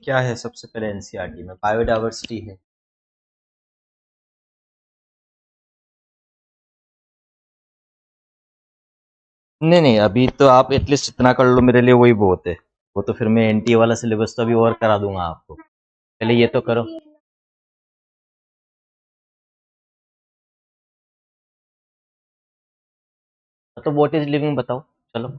क्या है सबसे पहले एनसीईआरटी में? बायोडायवर्सिटी है। नहीं नहीं, अभी तो आप एटलीस्ट इतना कर लो, मेरे लिए वही बहुत है। वो तो फिर मैं एनटीए वाला सिलेबस तो अभी और करा दूंगा आपको। पहले ये तो करो। तो व्हाट इज लिविंग बताओ, चलो।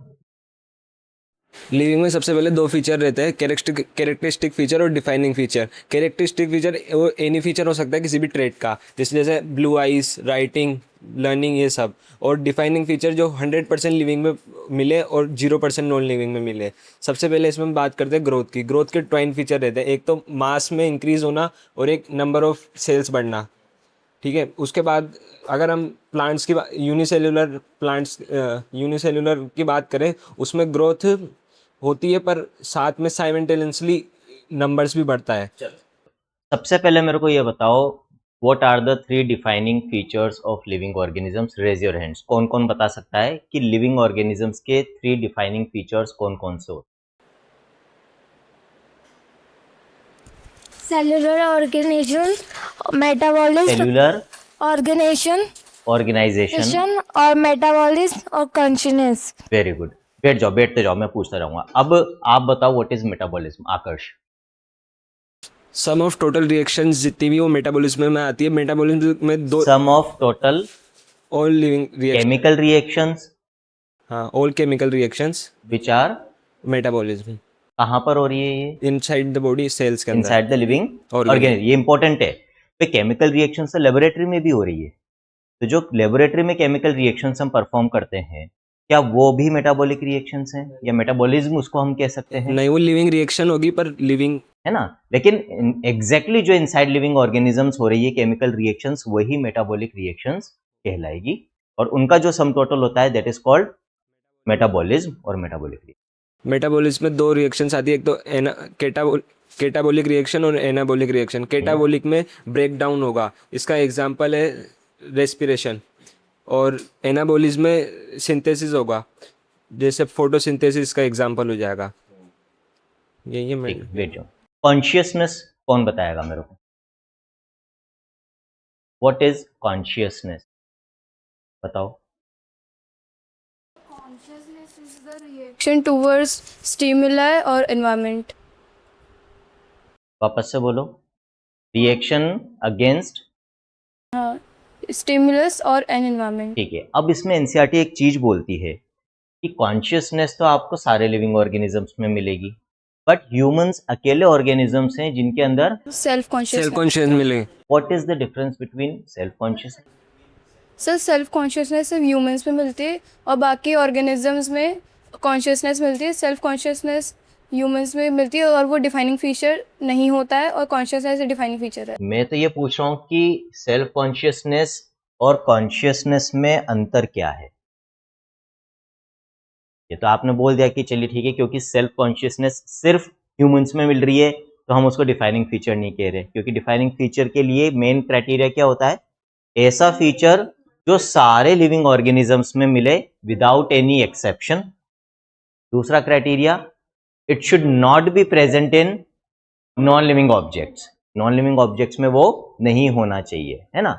लिविंग में सबसे पहले दो फीचर रहते हैं, कैरेक्टरिस्टिक फीचर और डिफाइनिंग फीचर। कैरेक्टरिस्टिक फीचर वो एनी फीचर हो सकता है किसी भी ट्रेट का, जैसे ब्लू आइज, राइटिंग, लर्निंग, ये सब। और डिफाइनिंग फीचर जो 100% लिविंग में मिले और 0% नॉन लिविंग में मिले। सबसे पहले इसमें हम बात करते हैं ग्रोथ की। ग्रोथ के ट्वाइन फीचर रहते हैं, एक तो मास में इंक्रीज होना और एक नंबर ऑफ सेल्स बढ़ना। ठीक है, उसके बाद अगर हम प्लांट्स की यूनिसेल्युलर की बात करें, उसमें ग्रोथ होती है पर साथ में साइमल्टेनियसली नंबर्स भी बढ़ता है। सबसे पहले मेरे को ये बताओ, what are the 3 defining features of living organisms? Raise your hands. कौन कौन बता सकता है कि लिविंग ऑर्गेनिजम्स के 3 डिफाइनिंग फीचर्स कौन कौन से होते सेलुलर ऑर्गेनिज्म, हैं? Metabolism, cellular organisation organisation. और मेटाबॉलिज्म और कॉन्शियसनेस। Very good. बैठ जाओ, बैठते जाओ, मैं पूछता रहूंगा। अब आप बताओ what is metabolism, Aakarsh. Sum of total reactions जितनी भी वो मेटाबॉलिज्म में आती है। मेटाबॉलिज्म में दो sum of total all living reaction, chemical reactions हाँ, all chemical reactions which are, metabolism कहाँ पर हो रही है ये? इनसाइड द बॉडी, सेल्स के अंदर, inside the living organism. Organism. ये इंपॉर्टेंट है। तो केमिकल रिएक्शन तो लेबोरेटरी में भी हो रही है। तो जो लेबोरेटरी में केमिकल रिएक्शंस हम परफॉर्म करते हैं, क्या वो भी मेटाबॉलिक रिएक्शंस हैं, या मेटाबॉलिज्म उसको हम कह सकते हैं? नहीं, वो लिविंग रिएक्शन होगी पर लिविंग, है ना। लेकिन एग्जैक्टली जो इनसाइड लिविंग ऑर्गेनिजम्स हो रही है केमिकल रिएक्शंस, वही मेटाबॉलिक रिएक्शंस कहलाएगी। और उनका जो सम टोटल होता है दैट इज कॉल्ड मेटाबॉलिज्म और मेटाबॉलिक रिएक्शन। मेटाबॉलिज्म में दो रिएक्शंस आती है, एक तो केटाबोलिक रिएक्शन और एनाबोलिक रिएक्शन। केटाबोलिक में ब्रेक डाउन होगा, इसका एग्जांपल है रेस्पिरेशन। और एनाबोलिज्म में सिंथेसिस होगा, जैसे फोटोसिंथेसिस का एग्जांपल हो जाएगा। यही है ठीक, वेट जाओ। कॉन्शियसनेस कौन बताएगा मेरे को? व्हाट इज कॉन्शियसनेस, बताओ। Consciousness is the reaction towards stimuli और एनवायरनमेंट। वापस से बोलो। Reaction against. स्टिमुलस और एन एनवायरनमेंट। ठीक है, अब इसमें एनसीईआरटी एक चीज बोलती है कि कॉन्शियसनेस तो आपको सारे लिविंग ऑर्गेनिजम्स में मिलेगी, बट ह्यूमंस अकेले ऑर्गेनिजम्स हैं जिनके अंदर सेल्फ सेल्फ कॉन्शियसनेस। कॉन्शियस मिले। What is the difference between self conscious? Sir self consciousness सिर्फ ह्यूमंस में मिलती है और बाकी ऑर्गेनिजम्स में कॉन्शियसनेस मिलती है। सेल्फ कॉन्शियसनेस ह्यूमंस में मिलती है और वो डिफाइनिंग फीचर नहीं होता है, और कॉन्शियसनेस डिफाइनिंग फीचर है। मैं तो ये पूछ रहा हूँ कि सेल्फ कॉन्शियसनेस और कॉन्शियसनेस में अंतर क्या है? ये तो आपने बोल दिया कि चलिए ठीक है, क्योंकि सेल्फ कॉन्शियसनेस सिर्फ ह्यूमंस में मिल रही है तो हम उसको डिफाइनिंग फीचर नहीं कह रहे, क्योंकि डिफाइनिंग फीचर के लिए मेन क्राइटेरिया क्या होता है? ऐसा फीचर जो सारे लिविंग ऑर्गेनिजम्स में मिले विदाउट एनी एक्सेप्शन। दूसरा criteria, it should not be present in non living objects. Non living objects में वो नहीं होना चाहिए, है ना।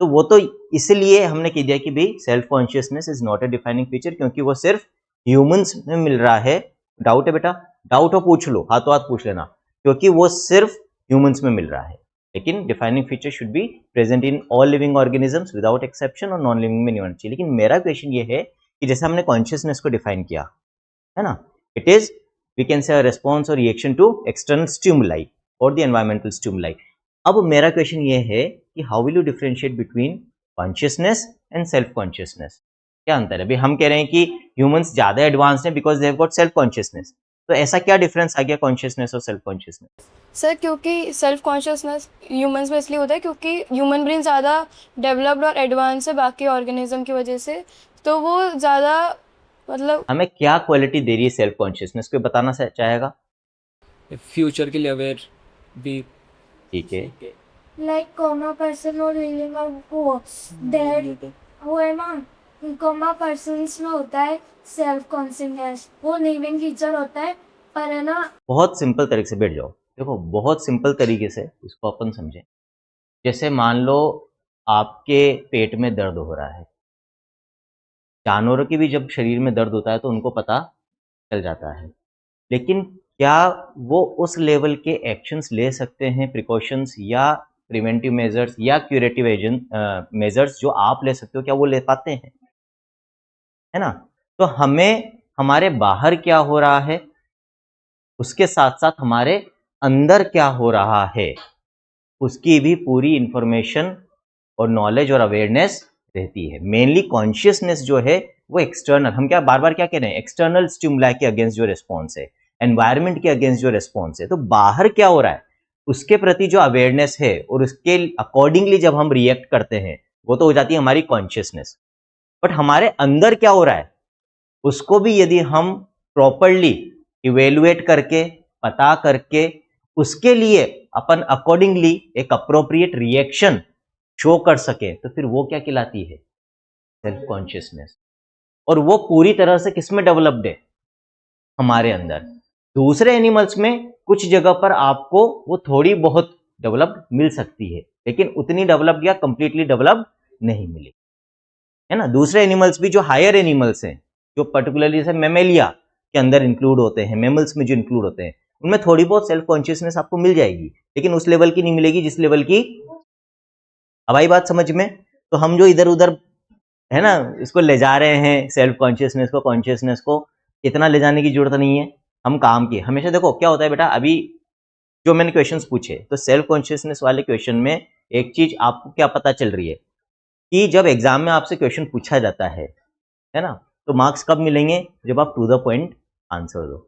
तो वो तो इसलिए हमने कह दिया कि भाई self consciousness is not a defining feature, क्योंकि वो सिर्फ ह्यूमंस में मिल रहा है। डाउट है बेटा? डाउट हो पूछ लो, हाथों हाथ पूछ लेना, क्योंकि वो सिर्फ ह्यूमंस में मिल रहा है। लेकिन defining feature should be present in all living organisms without exception, और नॉन लिविंग में नहीं होना चाहिए। लेकिन मेरा क्वेश्चन ये है कि जैसे हमने कॉन्शियसनेस को डिफाइन किया, है ना, it is, we can say, response और रिएक्शन टू एक्सटर्नल स्टिमुलाई और द एनवायरमेंटल स्टिमुलाई। अब मेरा क्वेश्चन ये है कि how will you differentiate between consciousness and self consciousness? क्या अंतर है? भाई हम कह रहे हैं कि ह्यूमंस ज्यादा एडवांस हैं because they have got self consciousness, तो ऐसा क्या डिफरेंस आ गया कॉन्शियसनेस और सेल्फ कॉन्शियसनेस? सर क्योंकि सेल्फ कॉन्शियसनेस ह्यूमंस में इसलिए होता है क्योंकि ह्यूमन ब्रेन ज़्यादा डेवलप्ड और एडवांस है बाकी ऑर्गेनिज्म की वजह से, तो वो ज़्यादा मतलब हमें क्या क्वालिटी दे रही है सेल्फ कॉन्शियसनेस, कोई बताना चाहेगा? फ्यूचर के लिए अवेयर भी। ठीक है, like comma person or living or who that whoever comma persons में होता है सेल्फ कॉन्शियसनेस, वो लिविंग फीचर होता है पर है ना। बहुत सिंपल तरीके से बैठ जाओ। देखो बहुत सिंपल तरीके से इसको अपन समझें। जैसे मान लो आपके पेट में दर्द हो रहा है, जानवरों के भी जब शरीर में दर्द होता है तो उनको पता चल जाता है, लेकिन क्या वो उस लेवल के एक्शंस ले सकते हैं, प्रिकॉशंस या प्रिवेंटिव मेजर्स या क्यूरेटिव एजेंट मेजर्स जो आप ले सकते हो, क्या वो ले पाते हैं? है ना? तो हमें हमारे बाहर क्या हो रहा है, उसके साथ साथ हमारे अंदर क्या हो रहा है, उसकी भी पूरी इंफॉर्मेशन और नॉलेज और अवेयरनेस रहती है। मेनली कॉन्शियसनेस जो है वो एक्सटर्नल, हम क्या बार बार क्या कह रहे हैं, एक्सटर्नल स्टिमुलाई के अगेंस्ट जो रिस्पॉन्स है, एनवायरनमेंट के अगेंस्ट जो रिस्पॉन्स है, तो बाहर क्या हो रहा है उसके प्रति जो अवेयरनेस है और उसके अकॉर्डिंगली जब हम रिएक्ट करते हैं वो तो हो जाती है हमारी कॉन्शियसनेस। बट हमारे अंदर क्या हो रहा है उसको भी यदि हम प्रॉपरली इवेलुएट करके, पता करके, उसके लिए अपन अकॉर्डिंगली एक अप्रोप्रिएट रिएक्शन शो कर सके, तो फिर वो क्या कहलाती है, सेल्फ कॉन्शियसनेस। और वो पूरी तरह से किसमें डेवलप्ड है, हमारे अंदर। दूसरे एनिमल्स में कुछ जगह पर आपको वो थोड़ी बहुत डेवलप्ड मिल सकती है, लेकिन उतनी डेवलप्ड या कंप्लीटली डेवलप्ड नहीं मिली, है ना। दूसरे एनिमल्स भी जो हायर एनिमल्स हैं, जो पर्टिकुलरली जैसे मेमेलिया के अंदर इंक्लूड होते हैं, मेमल्स में जो इंक्लूड होते हैं, उनमें थोड़ी बहुत सेल्फ कॉन्शियसनेस आपको मिल जाएगी, लेकिन उस लेवल की नहीं मिलेगी जिस लेवल की, अब आई बात समझ में। तो हम जो इधर उधर है ना इसको ले जा रहे हैं, सेल्फ कॉन्शियसनेस को, कॉन्शियसनेस को, इतना ले जाने की जरूरत नहीं है। हम काम किए हमेशा, देखो क्या होता है बेटा, अभी जो मैंने क्वेश्चंस पूछे तो सेल्फ कॉन्शियसनेस वाले क्वेश्चन में एक चीज आपको क्या पता चल रही है कि जब एग्जाम में आपसे क्वेश्चन पूछा जाता है ना, तो मार्क्स कब मिलेंगे, जब आप टू द पॉइंट आंसर दो।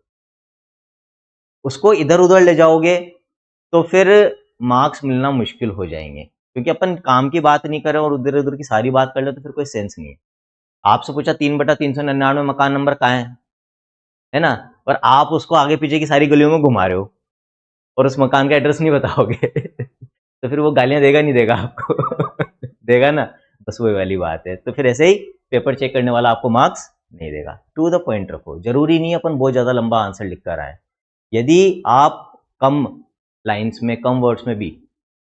उसको इधर उधर ले जाओगे तो फिर मार्क्स मिलना मुश्किल हो जाएंगे, क्योंकि अपन काम की बात नहीं कर रहे और उधर उधर की सारी बात कर ले तो फिर कोई सेंस नहीं है। आपसे पूछा 3/399 मकान नंबर कहाँ है ना, और आप उसको आगे पीछे की सारी गलियों में घुमा रहे हो और उस मकान का एड्रेस नहीं बताओगे तो फिर वो गालियां देगा नहीं देगा आपको देगा ना, बस वही वाली बात है। तो फिर ऐसे ही पेपर चेक करने वाला आपको मार्क्स नहीं देगा। टू द पॉइंट रखो, जरूरी नहीं अपन बहुत ज्यादा लंबा आंसर लिख कर आए। यदि आप कम लाइन्स में, कम वर्ड्स में भी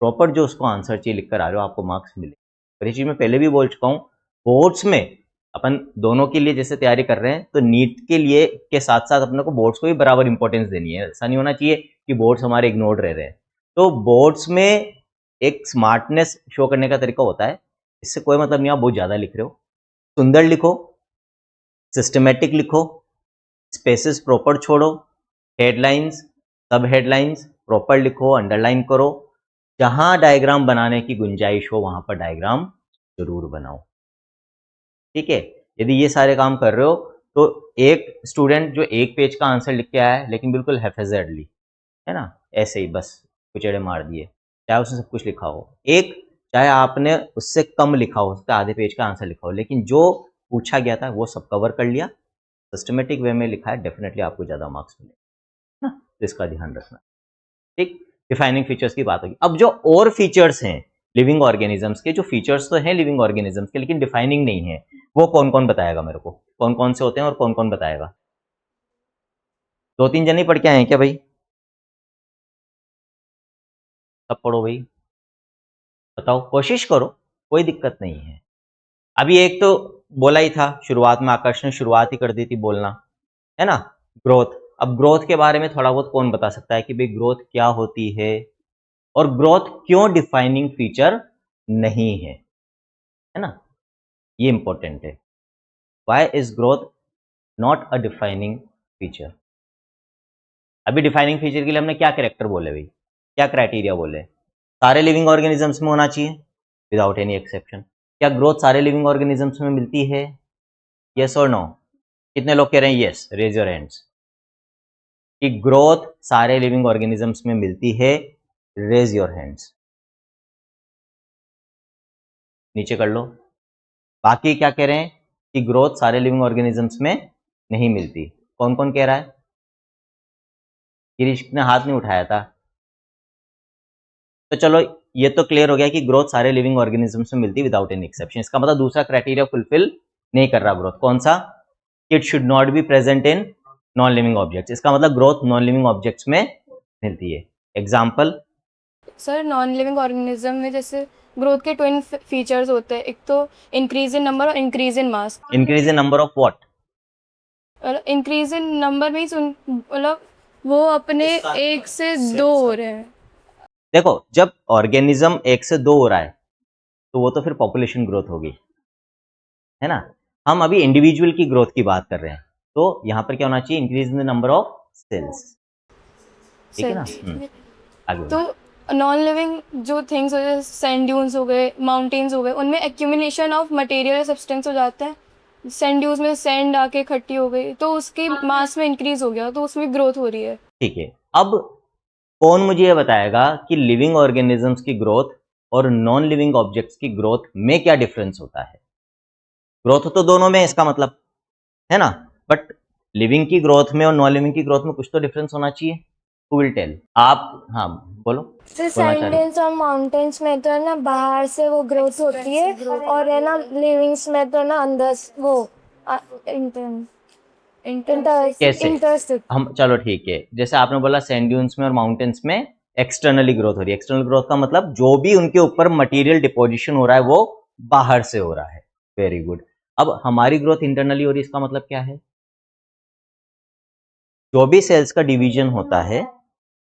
प्रॉपर जो उसको आंसर चाहिए लिख कर आ रहे हो, आपको मार्क्स मिले। और ये चीज मैं पहले भी बोल चुका हूँ, बोर्ड्स में अपन दोनों के लिए जैसे तैयारी कर रहे हैं, तो नीट के लिए के साथ साथ अपने को बोर्ड्स को भी बराबर इंपॉर्टेंस देनी है। ऐसा नहीं होना चाहिए कि बोर्ड्स हमारे इग्नोर्ड रह रहे हैं। तो बोर्ड्स में एक स्मार्टनेस शो करने का तरीका होता है, इससे कोई मतलब नहीं आप बहुत ज्यादा लिख रहे हो, सुंदर लिखो, सिस्टमेटिक लिखो, स्पेसेस प्रॉपर छोड़ो, हेडलाइंस, सब हेडलाइंस प्रॉपर लिखो, अंडरलाइन करो, जहां डायग्राम बनाने की गुंजाइश हो वहां पर डायग्राम जरूर बनाओ। ठीक है, यदि ये सारे काम कर रहे हो तो एक स्टूडेंट जो एक पेज का आंसर लिख के आया है लेकिन बिल्कुल हैफेजर्डली, है ना, ऐसे ही बस कुचेड़े मार दिए, चाहे उसने सब कुछ लिखा हो, एक चाहे आपने उससे कम लिखा हो, उसका आधे पेज का आंसर लिखा हो, लेकिन जो पूछा गया था वो सब कवर कर लिया, सिस्टमेटिक वे में लिखा है, डेफिनेटली आपको ज्यादा मार्क्स मिलेगा ना, तो इसका ध्यान रखना। ठीक, डिफाइनिंग फीचर्स की बात होगी। अब जो और फीचर्स हैं लिविंग ऑर्गेनिजम्स के, जो फीचर्स तो हैं लिविंग ऑर्गेनिजम्स के लेकिन डिफाइनिंग नहीं है, वो कौन कौन बताएगा मेरे को, कौन कौन से होते हैं और कौन कौन बताएगा? 2-3 जन ही पढ़ के आए हैं क्या भाई? सब पढ़ो भाई, बताओ, कोशिश करो, कोई दिक्कत नहीं है। अभी एक तो बोला ही था शुरुआत में, आकर्ष ने शुरुआत ही कर दी थी बोलना, है ना, ग्रोथ। अब ग्रोथ के बारे में थोड़ा बहुत कौन बता सकता है कि भाई ग्रोथ क्या होती है और ग्रोथ क्यों डिफाइनिंग फीचर नहीं है ना, ये इंपॉर्टेंट है। Why is growth not a defining feature? अभी डिफाइनिंग फीचर के लिए हमने क्या कैरेक्टर बोले भाई, क्या क्राइटेरिया बोले? सारे लिविंग ऑर्गेनिजम्स में होना चाहिए विदाउट एनी एक्सेप्शन। क्या ग्रोथ सारे लिविंग ऑर्गेनिजम्स में मिलती है? यस और नो? कितने लोग कह रहे हैं यस, रेज योर हैंड्स। कि ग्रोथ सारे लिविंग ऑर्गेनिजम्स में मिलती है, रेज योर हैंड्स, नीचे कर लो। बाकी क्या कह रहे हैं कि ग्रोथ सारे लिविंग ऑर्गेनिजम्स में नहीं मिलती? कौन कौन कह रहा है? गिरीश ने हाथ नहीं उठाया था, तो चलो ये तो क्लियर हो गया कि ग्रोथ सारे लिविंग ऑर्गेनिजम्स में मिलती है विदाउट एनी एक्सेप्शन। इसका मतलब दूसरा क्राइटेरिया फुलफिल नहीं कर रहा ग्रोथ, कौन सा? It should not be present in non living objects. इसका मतलब ग्रोथ नॉन लिविंग ऑब्जेक्ट्स में मिलती है। Example? Sir non living organism में जैसे ग्रोथ के ट्विन फीचर्स होते हैं, एक तो इंक्रीज इन नंबर और increase in mass. Increase in number of what? और इंक्रीज इन नंबर मीन्स मतलब वो अपने एक से दो हो रहे हैं। देखो, जब ऑर्गेनिज्म 1 से 2 हो रहा है तो वो तो फिर पॉपुलेशन ग्रोथ होगी, है ना। हम अभी इंडिविजुअल की ग्रोथ की बात कर रहे हैं, तो यहाँ पर क्या होना चाहिए? Increase in the number of cells, ठीक है ना। आगे बढ़ो। तो नॉन लिविंग जो थिंग्स हो गए, सैंड ड्यून्स हो गए, माउंटेन्स हो गए, उनमें एक्यूमिनेशन ऑफ मटेरियल सब्सटेंस हो जाता है। सैंड ड्यून्स में सैंड आके इकट्ठी हो गई तो उसकी मास में इंक्रीज हो गया, तो उसमें ग्रोथ हो रही है। ठीक है, अब कौन मुझे ये बताएगा कि लिविंग ऑर्गेनिजम्स की ग्रोथ और नॉन लिविंग ऑब्जेक्ट्स की ग्रोथ में क्या डिफरेंस होता है? ग्रोथ तो दोनों में है, इसका मतलब, है ना, बट लिविंग की ग्रोथ में और नॉन लिविंग की ग्रोथ में कुछ तो डिफरेंस होना चाहिए। Who will tell? आप, हाँ बोलो। तो सैंडल्स और माउंटेन्स में तो है ना बाहर से वो ग्रोथ होती है, और है ना लिविंग्स में तो ना अंदर वो कैसे? इंटरेस्ट। हम, चलो ठीक है, जैसे आपने बोला सैंड ड्यून्स में और माउंटेन्स में एक्सटर्नली ग्रोथ हो रही है। एक्सटर्नल ग्रोथ का मतलब जो भी उनके ऊपर मटेरियल डिपोजिशन हो रहा है वो बाहर से हो रहा है। Very good. अब हमारी ग्रोथ इंटरनली हो रही है, इसका मतलब क्या है? जो भी सेल्स का डिवीजन होता है,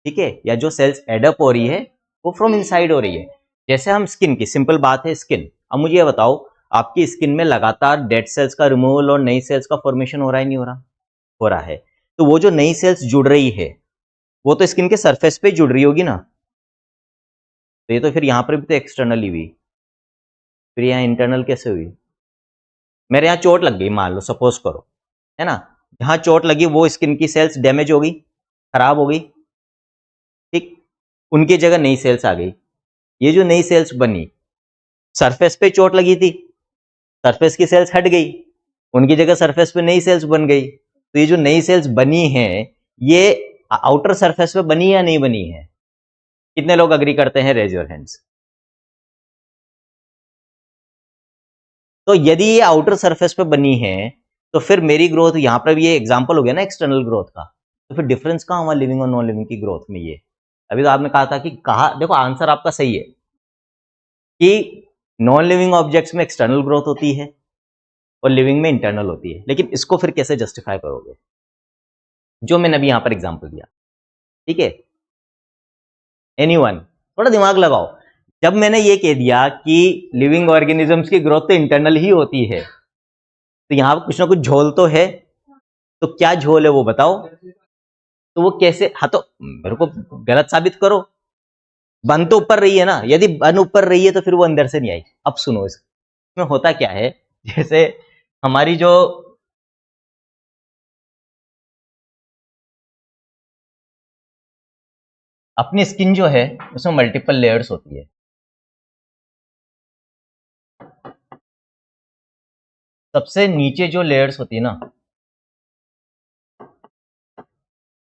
ठीक है, या जो सेल्स एडअप हो रही है वो फ्रॉम इनसाइड हो रही है। जैसे हम स्किन की, सिंपल बात है स्किन। अब मुझे ये बताओ, आपकी स्किन में लगातार डेड सेल्स का रिमूवल और नई सेल्स का फॉर्मेशन हो रहा है, नहीं हो रहा? हो रहा है। तो वो जो नई सेल्स जुड़ रही है वो तो स्किन के सरफेस पे जुड़ रही होगी ना, तो ये तो फिर यहां पर भी तो एक्सटर्नली हुई, फिर यहाँ इंटरनल कैसे हुई? मेरे यहाँ चोट लग गई, मान लो, सपोज करो, है ना, जहां चोट लगी वो स्किन की सेल्स डैमेज हो गई, खराब हो गई, ठीक, उनकी जगह नई सेल्स आ गई। ये जो नई सेल्स बनी, सरफेस पे चोट लगी थी, सरफेस की सेल्स हट गई, उनकी जगह सरफेस पे नई सेल्स बन गई। तो ये जो नई सेल्स बनी हैं ये आउटर सरफेस पे बनी या नहीं बनी है? कितने लोग अग्री करते हैं? Raise your hands. तो यदि ये आउटर सरफेस पे बनी है तो फिर मेरी ग्रोथ, यहां पर भी ये एग्जांपल हो गया ना एक्सटर्नल ग्रोथ का, तो फिर डिफरेंस कहां हुआ लिविंग और नॉन लिविंग की ग्रोथ में? ये अभी तो आपने कहा था कि, कहा, देखो आंसर आपका सही है कि नॉन लिविंग ऑब्जेक्ट्स में एक्सटर्नल ग्रोथ होती है और लिविंग में इंटरनल होती है, लेकिन इसको फिर कैसे जस्टिफाई करोगे? जो मैंने अभी यहां पर एग्जांपल दिया, ठीक है। एनीवन, थोड़ा दिमाग लगाओ। जब मैंने ये कह दिया कि लिविंग ऑर्गेनिजम्स की ग्रोथ तो इंटरनल ही होती है, तो यहां पर कुछ ना कुछ झोल तो है, तो क्या झोल है वो बताओ। तो वो कैसे? हाँ, तो मेरे को गलत साबित करो। बन तो ऊपर रही है ना, यदि बन ऊपर रही है तो फिर वो अंदर से नहीं आई। अब सुनो, इसमें होता क्या है, जैसे हमारी जो अपनी स्किन जो है उसमें मल्टीपल लेयर्स होती है। सबसे नीचे जो लेयर्स होती है ना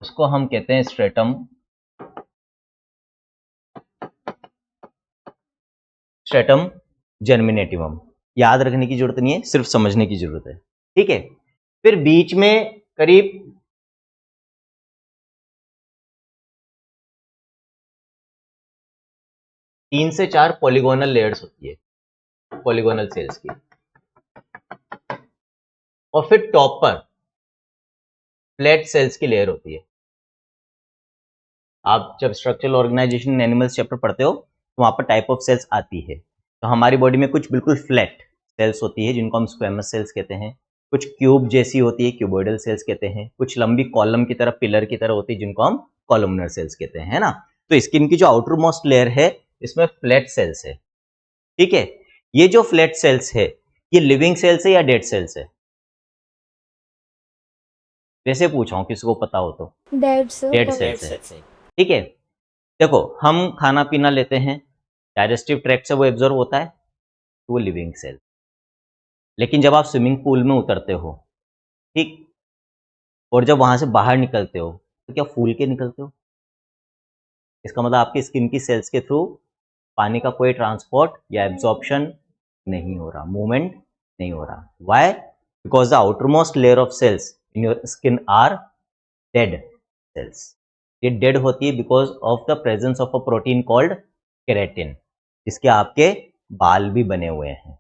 उसको हम कहते हैं स्ट्रेटम, स्ट्रेटम जर्मिनेटिवम। याद रखने की जरूरत नहीं है, सिर्फ समझने की जरूरत है, ठीक है। फिर बीच में करीब 3 से 4 पॉलीगोनल लेयर्स होती है, पॉलीगोनल सेल्स की। और फिर टॉप पर फ्लैट सेल्स की लेयर होती है। आप जब स्ट्रक्चरल ऑर्गेनाइजेशन इन एनिमल्स चैप्टर पढ़ते हो तो वहां पर टाइप ऑफ सेल्स आती है। तो हमारी बॉडी में कुछ बिल्कुल फ्लैट सेल्स होती है जिनको हम स्क्वेमस सेल्स कहते हैं, कुछ क्यूब जैसी होती है, क्यूबोइडल सेल्स कहते हैं, कुछ लंबी कॉलम की तरह, पिलर की तरह होती है जिनको हम कॉलमनर सेल्स कहते हैं, है ना। तो स्किन की जो आउटर मोस्ट लेयर है इसमें फ्लैट सेल्स है, ठीक है। ये जो फ्लैट सेल्स है ये लिविंग सेल्स है या डेड सेल्स है? वैसे पूछा हूं, किसी को पता हो तो। डेड सेल्स है, ठीक है। देखो, हम खाना पीना लेते हैं, डाइजेस्टिव ट्रैक्ट से वो एब्जॉर्ब होता है, तो वो लिविंग सेल। लेकिन जब आप स्विमिंग पूल में उतरते हो, ठीक, और जब वहां से बाहर निकलते हो तो क्या फूल के निकलते हो? इसका मतलब आपकी स्किन की सेल्स के थ्रू पानी का कोई ट्रांसपोर्ट या एब्जॉर्प्शन नहीं हो रहा, मूवमेंट नहीं हो रहा। Why? Because the outermost layer of cells in your skin are dead cells. ये डेड होती है because of the presence of a protein called keratin, जिसके आपके बाल भी बने हुए हैं।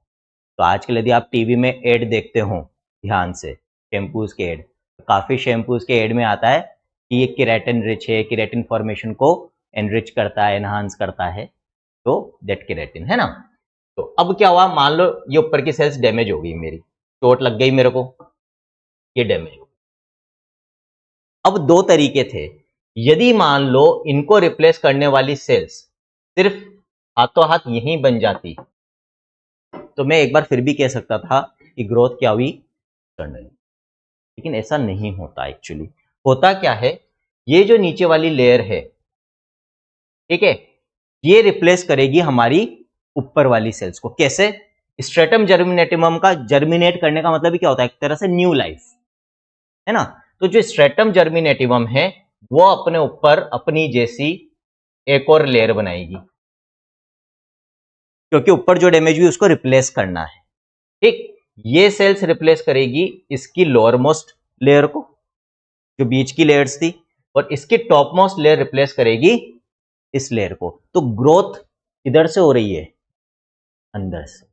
तो आजकल यदि आप टीवी में एड देखते हो ध्यान से, शैम्पूज के एड, तो काफ़ी शैम्पूज के एड में आता है कि ये केराटिन रिच है, केराटिन फॉर्मेशन को एनरिच करता है, एनहांस करता है, तो दैट केराटिन है ना। तो अब क्या हुआ, मान लो ये ऊपर की सेल्स डैमेज हो गई, मेरी चोट लग गई मेरे को, ये डैमेज हो गई। अब दो तरीके थे, यदि मान लो इनको रिप्लेस करने वाली सेल्स सिर्फ हाथों हाथ यहीं बन जाती, तो मैं एक बार फिर भी कह सकता था कि ग्रोथ क्या हुई, एक्सटर्नली। लेकिन ऐसा नहीं होता एक्चुअली। होता क्या है, ये जो नीचे वाली लेयर है, ठीक है, ये रिप्लेस करेगी हमारी ऊपर वाली सेल्स को। कैसे? स्ट्रेटम जर्मिनेटिवम का जर्मिनेट करने का मतलब ही क्या होता है, एक तरह से न्यू लाइफ, है ना। तो जो स्ट्रेटम जर्मिनेटिवम है वो अपने ऊपर अपनी जैसी एक और लेयर बनाएगी, क्योंकि ऊपर जो डैमेज हुई उसको रिप्लेस करना है। ठीक, ये सेल्स रिप्लेस करेगी इसकी लोअर मोस्ट लेयर को, जो बीच की लेयर्स थी, और इसकी टॉप मोस्ट लेयर रिप्लेस करेगी इस लेयर को। तो ग्रोथ इधर से हो रही है, अंदर से।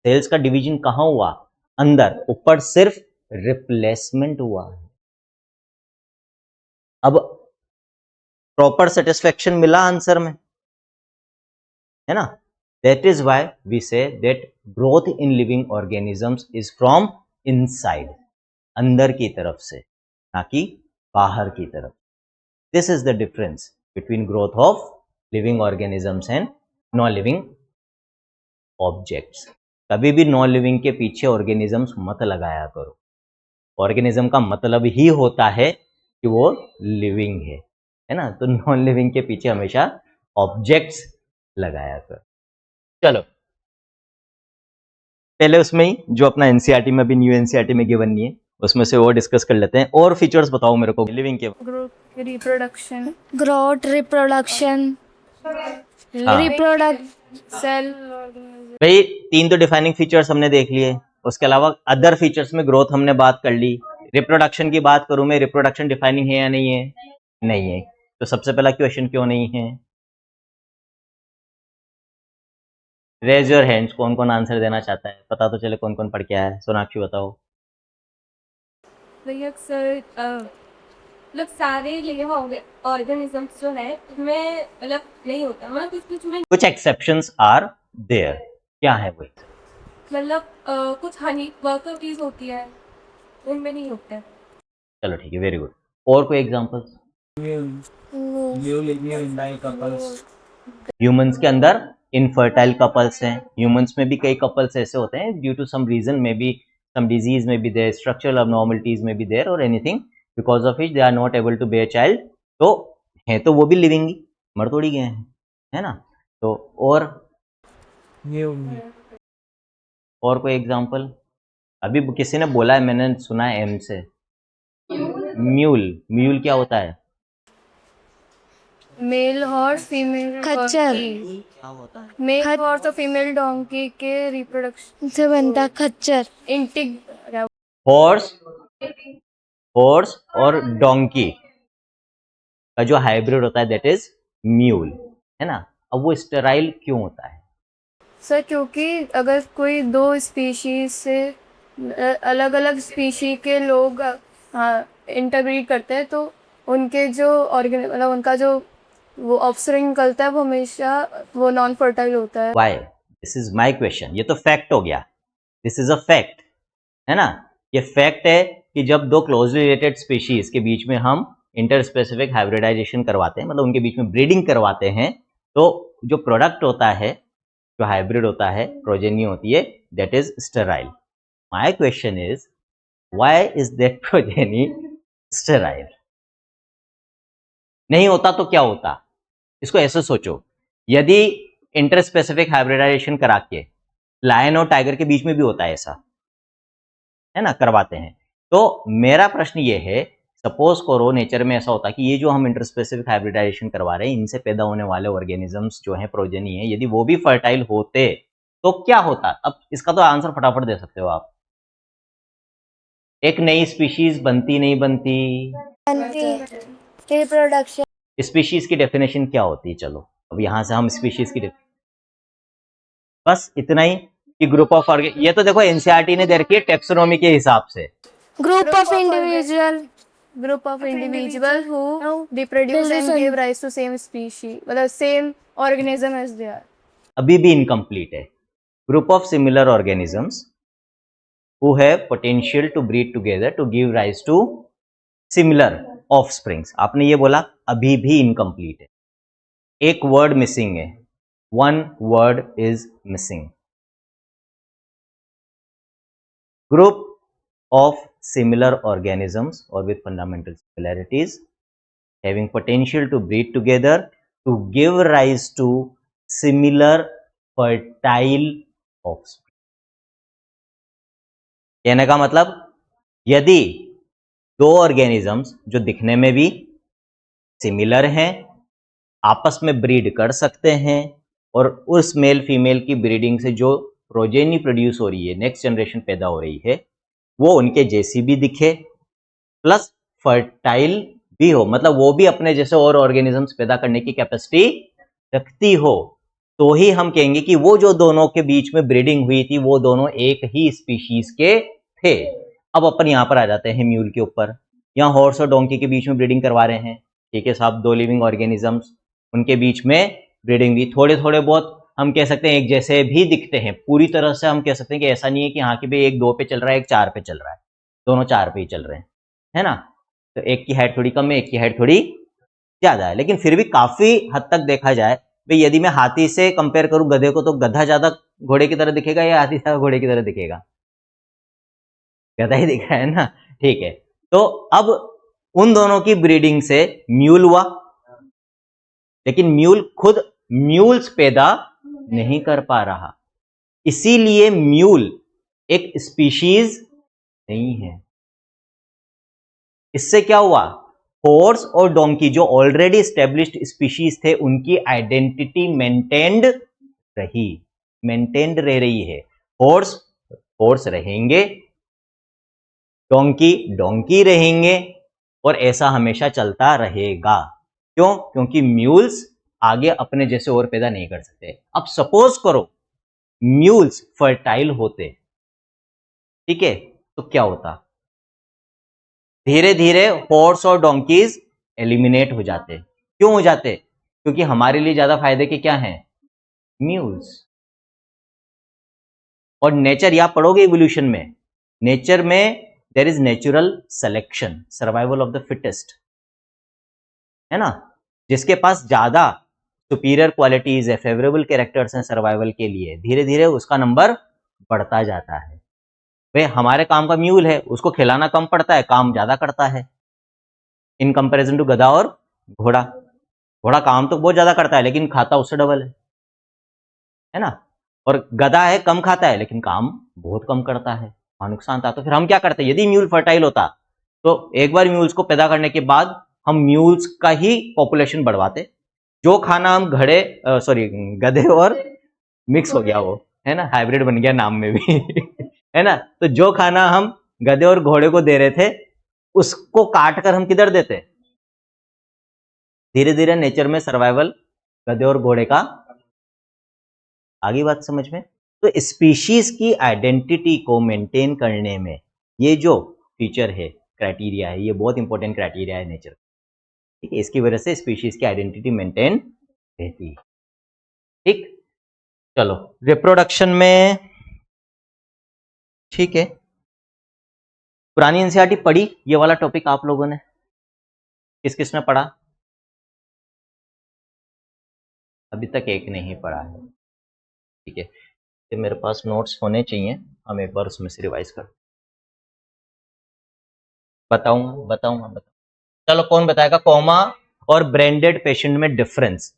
सेल्स का डिवीजन कहां हुआ, अंदर। ऊपर सिर्फ रिप्लेसमेंट हुआ है। अब प्रॉपर सेटिस्फेक्शन मिला आंसर में, है ना। That is why we say that growth in living organisms is from inside, अंदर की तरफ से, ना कि बाहर की तरफ। This is the difference between growth of living organisms and non living objects. कभी भी नॉन लिविंग के पीछे ऑर्गेनिजम्स मत लगाया करो। ऑर्गेनिज्म का मतलब ही होता है कि वो लिविंग है ना। तो नॉन लिविंग के पीछे हमेशा ऑब्जेक्ट्स लगाया करो। चलो, पहले उसमें ही जो अपना एनसीईआरटी में भी न्यू एनसीईआरटी में गिवन नहीं है, उसमें से वो डिस्कस कर लेते हैं। और फीचर्स बताओ मेरे को लिविंग के। ग्रोथ, रिप्रोडक्शन, ग्रोथ, रिप्रोडक्शन, हाँ। सेल। भाई 3 तो डिफाइनिंग फीचर्स हमने देख लिए, उसके अलावा अदर फीचर्स में ग्रोथ हमने बात कर ली। रिप्रोडक्शन की बात करूं मैं, रिप्रोडक्शन डिफाइनिंग है या नहीं है? नहीं है। तो सबसे पहला क्वेश्चन क्यों नहीं है? रेज योर हैंड्स, कौन कौन आंसर देना चाहता है, पता तो चले कौन कौन पढ़ के आया है। सोनाक्षी बताओ। भैया सर, मतलब सारे लिविंग ऑर्गेनिजम्स जो है उसमें मतलब नहीं होता, मतलब कुछ कुछ में कुछ एक्सेप्शंस आर देयर। क्या है वो? मतलब कुछ हनी वर्कर बीज होती है, उनमें नहीं होता है। चलो ठीक है, वेरी गुड। और कोई एग्जांपल्स? ह्यूमंस के अंदर इनफर्टाइल कपल्स हैं। ह्यूमंस में भी कई कपल्स ऐसे होते हैं due to some reason, may be some disease may be there, structural abnormalities may be there और anything because of which they are not able to bear child. तो हैं तो वो भी लिविंग ही, मर थोड़ी गए हैं, है ना। तो और कोई एग्जांपल? अभी किसी ने बोला है, मैंने सुना है एम से, म्यूल। म्यूल क्या होता है? मेल हॉर्स, फीमेल खच्चर। मेल हॉर्स और फीमेल डोंकी के रिप्रोडक्शन से बनता खच्चर। इंटिग हॉर्स और डोंकी का जो हाइब्रिड होता है दैट इज म्यूल, है ना। अब वो स्टेराइल क्यों होता है? सर, क्योंकि अगर कोई दो स्पीशीज से अलग अलग स्पीशी के लोग इंटरब्रीड करते हैं तो उनके जो मतलब उनका जो वो ऑफस्प्रिंग निकलता है वो हमेशा वो नॉन फर्टाइल होता है। Why? This is my question. ये तो फैक्ट हो गया, दिस इज अ फैक्ट, है ना। ये फैक्ट है कि जब दो क्लोजली रिलेटेड स्पीशीज के बीच में हम इंटरस्पेसिफिक हाइब्रिडाइजेशन करवाते हैं, मतलब उनके बीच में ब्रीडिंग करवाते हैं, तो जो प्रोडक्ट होता है, जो हाइब्रिड होता है, प्रोजेनी होती है, that is sterile. My question is why is that progeny sterile? नहीं होता तो क्या होता? इसको ऐसे सोचो, यदि इंटरस्पेसिफिक हाइब्रिडाइजेशन करा के लायन और टाइगर के बीच में भी होता है ऐसा, है ना, करवाते हैं, तो मेरा प्रश्न ये है, सपोज करो नेचर में ऐसा होता कि ये जो हम इंटरस्पेसिफिक हाइब्रिडाइजेशन करवा रहे हैं, इनसे पैदा होने वाले ऑर्गेनिजम्स जो हैं, प्रोजेनी है, यदि वो भी फर्टाइल होते तो क्या होता? अब इसका तो आंसर फटाफट दे सकते हो आप। एक नई स्पीशीज बनती नहीं बनती? बनती। रिप्रोडक्शन। स्पीशीज की डेफिनेशन क्या होती है? चलो अब यहां से हम स्पीशीज की बस इतना ही कि ग्रुप ऑफ ये तो देखो एनसीईआरटी ने दे रखी है टेक्सोनॉमी के हिसाब से। Group of individual. Group of individual who reproduce and give rise to same species, मतलब same organism as they are. अभी भी इनकम्प्लीट है। Group of similar organisms who have potential to breed together to give rise to similar offsprings। आपने ये बोला अभी भी incomplete है, एक वर्ड मिसिंग है, one word is missing. Group of similar organisms or with fundamental similarities having potential to breed together to give rise to similar fertile offspring। कहने का मतलब यदि दो ऑर्गेनिजम्स जो दिखने में भी सिमिलर हैं आपस में ब्रीड कर सकते हैं और उस मेल फीमेल की ब्रीडिंग से जो प्रोजेनी प्रोड्यूस हो रही है, नेक्स्ट जनरेशन पैदा हो रही है, वो उनके जैसी भी दिखे प्लस फर्टाइल भी हो, मतलब वो भी अपने जैसे और ऑर्गेनिजम्स पैदा करने की कैपेसिटी रखती हो, तो ही हम कहेंगे कि वो जो दोनों के बीच में ब्रीडिंग हुई थी वो दोनों एक ही स्पीशीज के थे। अब अपन यहां पर आ जाते हैं म्यूल के ऊपर। यहाँ हॉर्स और डोंकी के बीच में ब्रीडिंग करवा रहे हैं, ठीक है साहब, दो लिविंग ऑर्गेनिजम्स, उनके बीच में ब्रीडिंग हुई। थोड़े थोड़े बहुत हम कह सकते हैं एक जैसे भी दिखते हैं, पूरी तरह से हम कह सकते हैं कि ऐसा नहीं है कि हाँ कि भाई एक 2 पे चल रहा है एक 4 पे चल रहा है, दोनों 4 पे ही चल रहे हैं, है ना। तो एक की हाइट थोड़ी कम है, एक की हाइट थोड़ी ज्यादा है, लेकिन फिर भी काफी हद तक देखा जाए भाई यदि मैं हाथी से कंपेयर करूं गधे को, तो गधा ज्यादा घोड़े की तरह दिखेगा या हाथी ज्यादा घोड़े की तरह दिखेगा? गधा ही दिख रहा है ना, ठीक है। तो अब उन दोनों की ब्रीडिंग से म्यूल हुआ, लेकिन म्यूल खुद म्यूल्स पैदा नहीं कर पा रहा, इसीलिए म्यूल एक स्पीशीज नहीं है। इससे क्या हुआ, हॉर्स और डोंकी जो ऑलरेडी एस्टेब्लिश्ड स्पीशीज थे उनकी आइडेंटिटी मेंटेन्ड रह रही है। हॉर्स रहेंगे, डोंकी रहेंगे, और ऐसा हमेशा चलता रहेगा। क्यों? क्योंकि म्यूल्स आगे अपने जैसे और पैदा नहीं कर सकते। अब सपोज करो म्यूल्स फर्टाइल होते, ठीक है, तो क्या होता, धीरे धीरे हॉर्स और डोंकीज एलिमिनेट हो जाते। क्यों हो जाते? क्योंकि हमारे लिए ज्यादा फायदे के क्या हैं, म्यूल्स। और नेचर, या पढ़ोगे इवोल्यूशन में, नेचर में there is natural selection, survival of the fittest, है ना। जिसके पास ज्यादा सुपीरियर क्वालिटीज है, फेवरेबल कैरेक्टर्स हैं सर्वाइवल के लिए, धीरे धीरे उसका नंबर बढ़ता जाता है। भाई हमारे काम का म्यूल है, उसको खिलाना कम पड़ता है, काम ज्यादा करता है इन कंपैरिजन टू गधा और घोड़ा। घोड़ा काम तो बहुत ज्यादा करता है लेकिन खाता उससे डबल है ना। और गधा है कम खाता है लेकिन काम बहुत कम करता है, वहां नुकसान था। तो फिर हम क्या करते, यदि म्यूल फर्टाइल होता तो एक बार म्यूल्स को पैदा करने के बाद हम म्यूल्स का ही पॉपुलेशन बढ़वाते। जो खाना हम गधे और मिक्स हो गया वो, है ना, हाइब्रिड बन गया नाम में भी है ना। तो जो खाना हम गधे और घोड़े को दे रहे थे उसको काट कर हम किधर देते, धीरे धीरे नेचर में सर्वाइवल गधे और घोड़े का। आगे बात समझ में? तो स्पीशीज की आइडेंटिटी को मेंटेन करने में ये जो फीचर है, क्राइटेरिया है, ये बहुत इंपॉर्टेंट क्राइटेरिया है नेचर, ठीक है। इसकी वजह से स्पीशीज की आइडेंटिटी मेंटेन रहती है, ठीक। चलो रिप्रोडक्शन में, ठीक है, पुरानी एनसीईआरटी पढ़ी, ये वाला टॉपिक आप लोगों ने किस किस ने पढ़ा? अभी तक एक नहीं पढ़ा है, ठीक है। तो मेरे पास नोट्स होने चाहिए, हम एक बार उसमें से रिवाइज कर। बताऊंगा। चलो कौन बताएगा, कॉमा और ब्रांडेड पेशेंट में डिफरेंस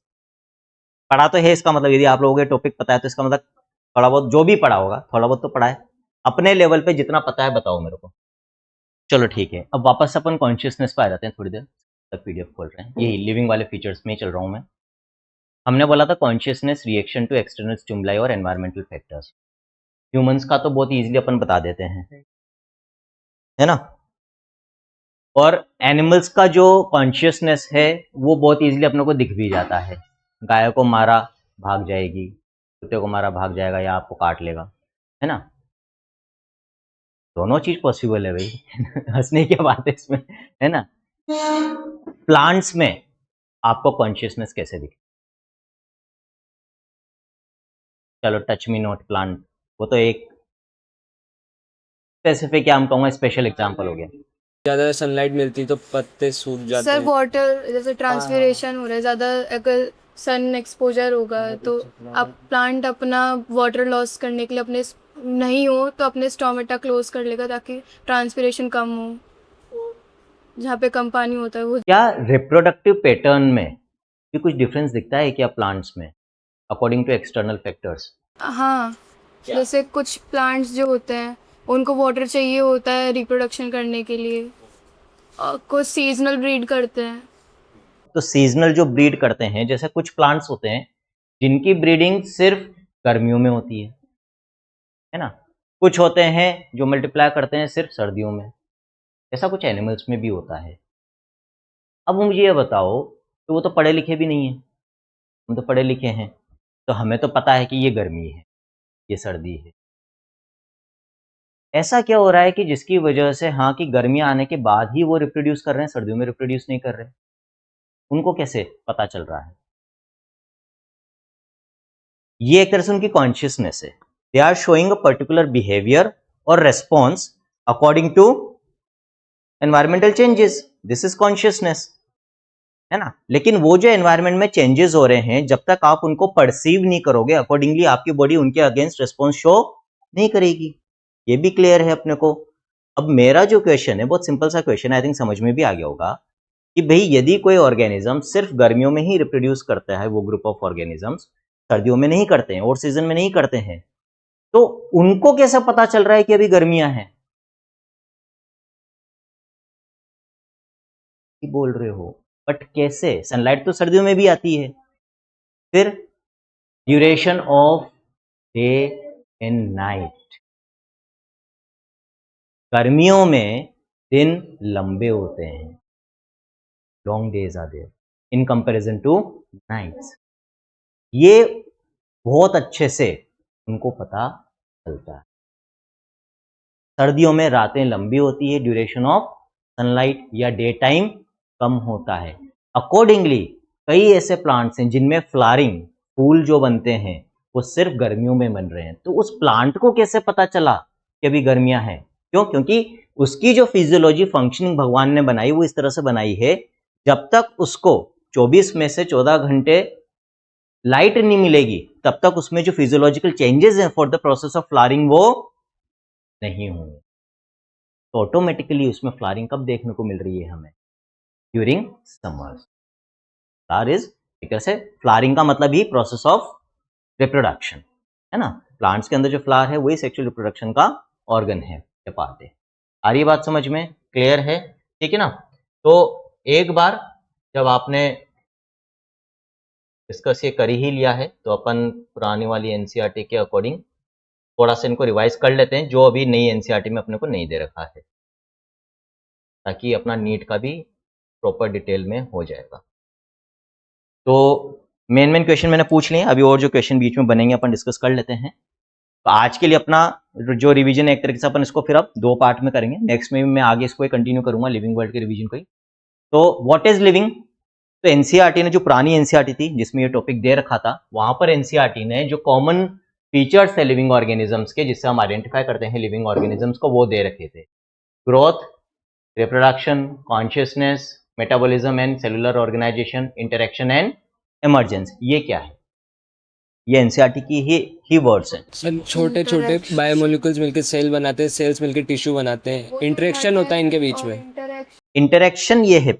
पढ़ा तो है। इसका मतलब यदि आप लोगों को टॉपिक पता है तो इसका मतलब थोड़ा बहुत जो भी पढ़ा होगा, थोड़ा बहुत तो पढ़ा है, अपने लेवल पे जितना पता है बताओ मेरे को। चलो ठीक है, अब वापस अपन कॉन्शियसनेस पे आ जाते हैं। थोड़ी देर तक पीडीएफ खोल रहे हैं, यही लिविंग वाले फीचर्स में ही चल रहा हूं मैं। हमने बोला था consciousness reaction to external stimuli और एनवायरमेंटल फैक्टर्स। ह्यूमंस का तो बहुत इजीली अपन बता देते हैं, है ना। और एनिमल्स का जो कॉन्शियसनेस है वो बहुत इजीली अपने को दिख भी जाता है। गाय को मारा भाग जाएगी, कुत्ते को मारा भाग जाएगा या आपको काट लेगा, है ना। दोनों चीज पॉसिबल है भाई हंसने की बात है इसमें, है ना। प्लांट्स में आपको कॉन्शियसनेस कैसे दिखे? चलो टच मी नॉट प्लांट, वो तो एक स्पेसिफिक, या हम कहूँगा स्पेशल एग्जांपल हो गया। ज़्यादा सनलाइट मिलती तो पत्ते सूख जाते सर हैं। वाटर जैसे ट्रांसपिरेशन हो रहा है ज़्यादा, अगर सन एक्सपोजर होगा तो आप प्लांट अपना वाटर लॉस करने के लिए अपने नहीं हो तो अपने स्टोमेटा क्लोज कर लेगा ताकि ट्रांसपिरेशन कम हो, जहाँ पे कम पानी होता है वो। क्या रिप्रोडक्टिव पैटर्न में भी कुछ डिफरेंस दिखता है क्या प्लांट्स में, अकॉर्डिंग टू एक्सटर्नल फैक्टर्स? हाँ, जैसे कुछ प्लांट्स जो होते हैं उनको वाटर चाहिए होता है रिप्रोडक्शन करने के लिए, और कुछ सीजनल ब्रीड करते हैं। तो सीजनल जो ब्रीड करते हैं, जैसे कुछ प्लांट्स होते हैं जिनकी ब्रीडिंग सिर्फ गर्मियों में होती है ना। कुछ होते हैं जो मल्टीप्लाई करते हैं सिर्फ सर्दियों में, ऐसा कुछ एनिमल्स में भी होता है। अब मुझे ये बताओ कि वो तो पढ़े लिखे भी नहीं है, हम तो पढ़े लिखे हैं, तो हमें तो पता है कि ये गर्मी है, ये सर्दी है। ऐसा क्या हो रहा है कि जिसकी वजह से हाँ कि गर्मियाँ आने के बाद ही वो रिप्रोड्यूस कर रहे हैं, सर्दियों में रिप्रोड्यूस नहीं कर रहे? उनको कैसे पता चल रहा है? ये एक तरह से उनकी कॉन्शियसनेस है। They are showing a particular behaviour और response according to environmental changes, this is consciousness, है ना। लेकिन वो जो एनवायरमेंट में चेंजेस हो रहे हैं, जब तक आप उनको परसीव नहीं करोगे अकॉर्डिंगली, आपकी बॉडी उनके अगेंस्ट रेस्पॉन्स शो नहीं करेगी। ये भी क्लियर है अपने को। अब मेरा जो क्वेश्चन है बहुत सिंपल सा क्वेश्चन है, आई थिंक समझ में भी आ गया होगा कि भाई यदि कोई ऑर्गेनिज्म सिर्फ गर्मियों में ही रिप्रोड्यूस करता है, वो ग्रुप ऑफ ऑर्गेनिजम्स सर्दियों में नहीं करते हैं और सीजन में नहीं करते हैं, तो उनको कैसे पता चल रहा है कि अभी गर्मियां हैं? बोल रहे हो बट कैसे? सनलाइट तो सर्दियों में भी आती है। फिर duration of day and night, गर्मियों में दिन लंबे होते हैं, long days are there in comparison to nights. ये बहुत अच्छे से उनको पता चलता है। सर्दियों में रातें लंबी होती है, ड्यूरेशन ऑफ सनलाइट या डे टाइम कम होता है। अकॉर्डिंगली कई ऐसे प्लांट्स हैं जिनमें फ्लावरिंग, फूल जो बनते हैं वो सिर्फ गर्मियों में बन रहे हैं। तो उस प्लांट को कैसे पता चला कि अभी गर्मियां हैं? क्यों? क्योंकि उसकी जो फिजियोलॉजी फंक्शनिंग भगवान ने बनाई वो इस तरह से बनाई है, जब तक उसको 24 में से 14 घंटे लाइट नहीं मिलेगी तब तक उसमें जो फिजियोलॉजिकल चेंजेस हैं for the process of flowering वो नहीं होंगे। तो ऑटोमेटिकली उसमें फ्लावरिंग कब देखने को मिल रही है हमें? During summers. फ्लावर इज एक तरह से, फ्लावरिंग का मतलब ही प्रोसेस ऑफ रिप्रोडक्शन, है ना। प्लांट्स के अंदर जो फ्लावर है वही सेक्सुअल रिप्रोडक्शन का ऑर्गन है या पार्ट है। आ रही बात समझ में? क्लियर है? ठीक है ना। तो एक बार जब आपने डिस्कस ये कर ही लिया है तो अपन पुरानी वाली एनसीईआरटी के अकॉर्डिंग थोड़ा सा इनको रिवाइज कर लेते हैं, जो अभी नई एनसीईआरटी में अपने को नहीं दे रखा है, ताकि अपना नीट का भी प्रॉपर डिटेल में हो जाएगा। तो मेन क्वेश्चन मैंने पूछ लिए, अभी और जो क्वेश्चन बीच में बनेंगे अपन डिस्कस कर लेते हैं। तो आज के लिए अपना जो रिवीजन है एक तरीके से अपन इसको फिर अब 2 पार्ट में करेंगे, नेक्स्ट में भी मैं आगे इसको कंटिन्यू करूंगा लिविंग वर्ल्ड के रिवीजन को ही। तो व्हाट इज लिविंग? तो एनसीईआरटी ने जो पुरानी एनसीईआरटी थी जिसमें ये टॉपिक दे रखा था, वहां पर एनसीईआरटी ने जो कॉमन फीचर्स है लिविंग ऑर्गेनिजम्स के, जिससे हम आइडेंटिफाई करते हैं लिविंग ऑर्गेनिजम्स को, वो दे रखे थे। Growth, reproduction, consciousness, metabolism and cellular organisation, interaction and emergence. ये क्या है? ये एनसीईआरटी की ही वर्ड्स हैं। सर छोटे छोटे बायोमोलिक्यूल्स मिलकर सेल बनाते हैं, सेल्स मिलकर टिश्यू बनाते हैं, इंटरेक्शन होता है इनके बीच में। इंटरेक्शन ये है,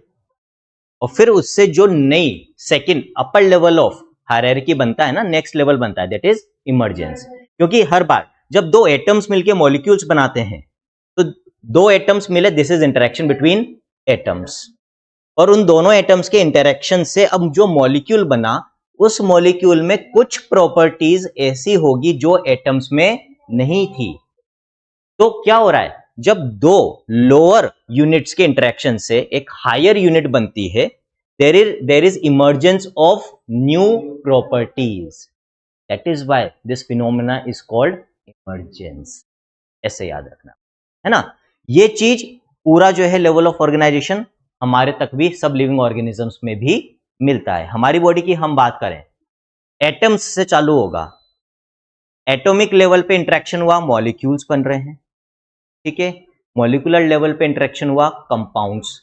और फिर उससे जो नई second upper level of hierarchy बनता है ना, नेक्स्ट लेवल बनता है, दैट इज इमर्जेंस। क्योंकि हर बार जब 2 एटम्स मिलके मॉलिक्यूल्स बनाते हैं तो 2 एटम्स मिले, this is interaction between atoms, और उन दोनों एटम्स के इंटरेक्शन से अब जो मॉलिक्यूल बना, उस मॉलिक्यूल में कुछ प्रॉपर्टीज ऐसी होगी जो एटम्स में नहीं थी। तो क्या हो रहा है? जब दो लोअर यूनिट्स के इंटरेक्शन से एक हायर यूनिट बनती है, there is emergence of new properties, that is why this phenomena is called emergence. ऐसे याद रखना है ना। ये चीज पूरा जो है लेवल ऑफ ऑर्गेनाइजेशन हमारे तक भी सब लिविंग ऑर्गेनिजम्स में भी मिलता है। हमारी बॉडी की हम बात करें, एटम्स से चालू होगा, एटॉमिक लेवल पे इंटरेक्शन हुआ, मॉलिक्यूल्स बन रहे हैं, ठीक है। मॉलिक्यूलर लेवल पे इंटरेक्शन हुआ, compounds,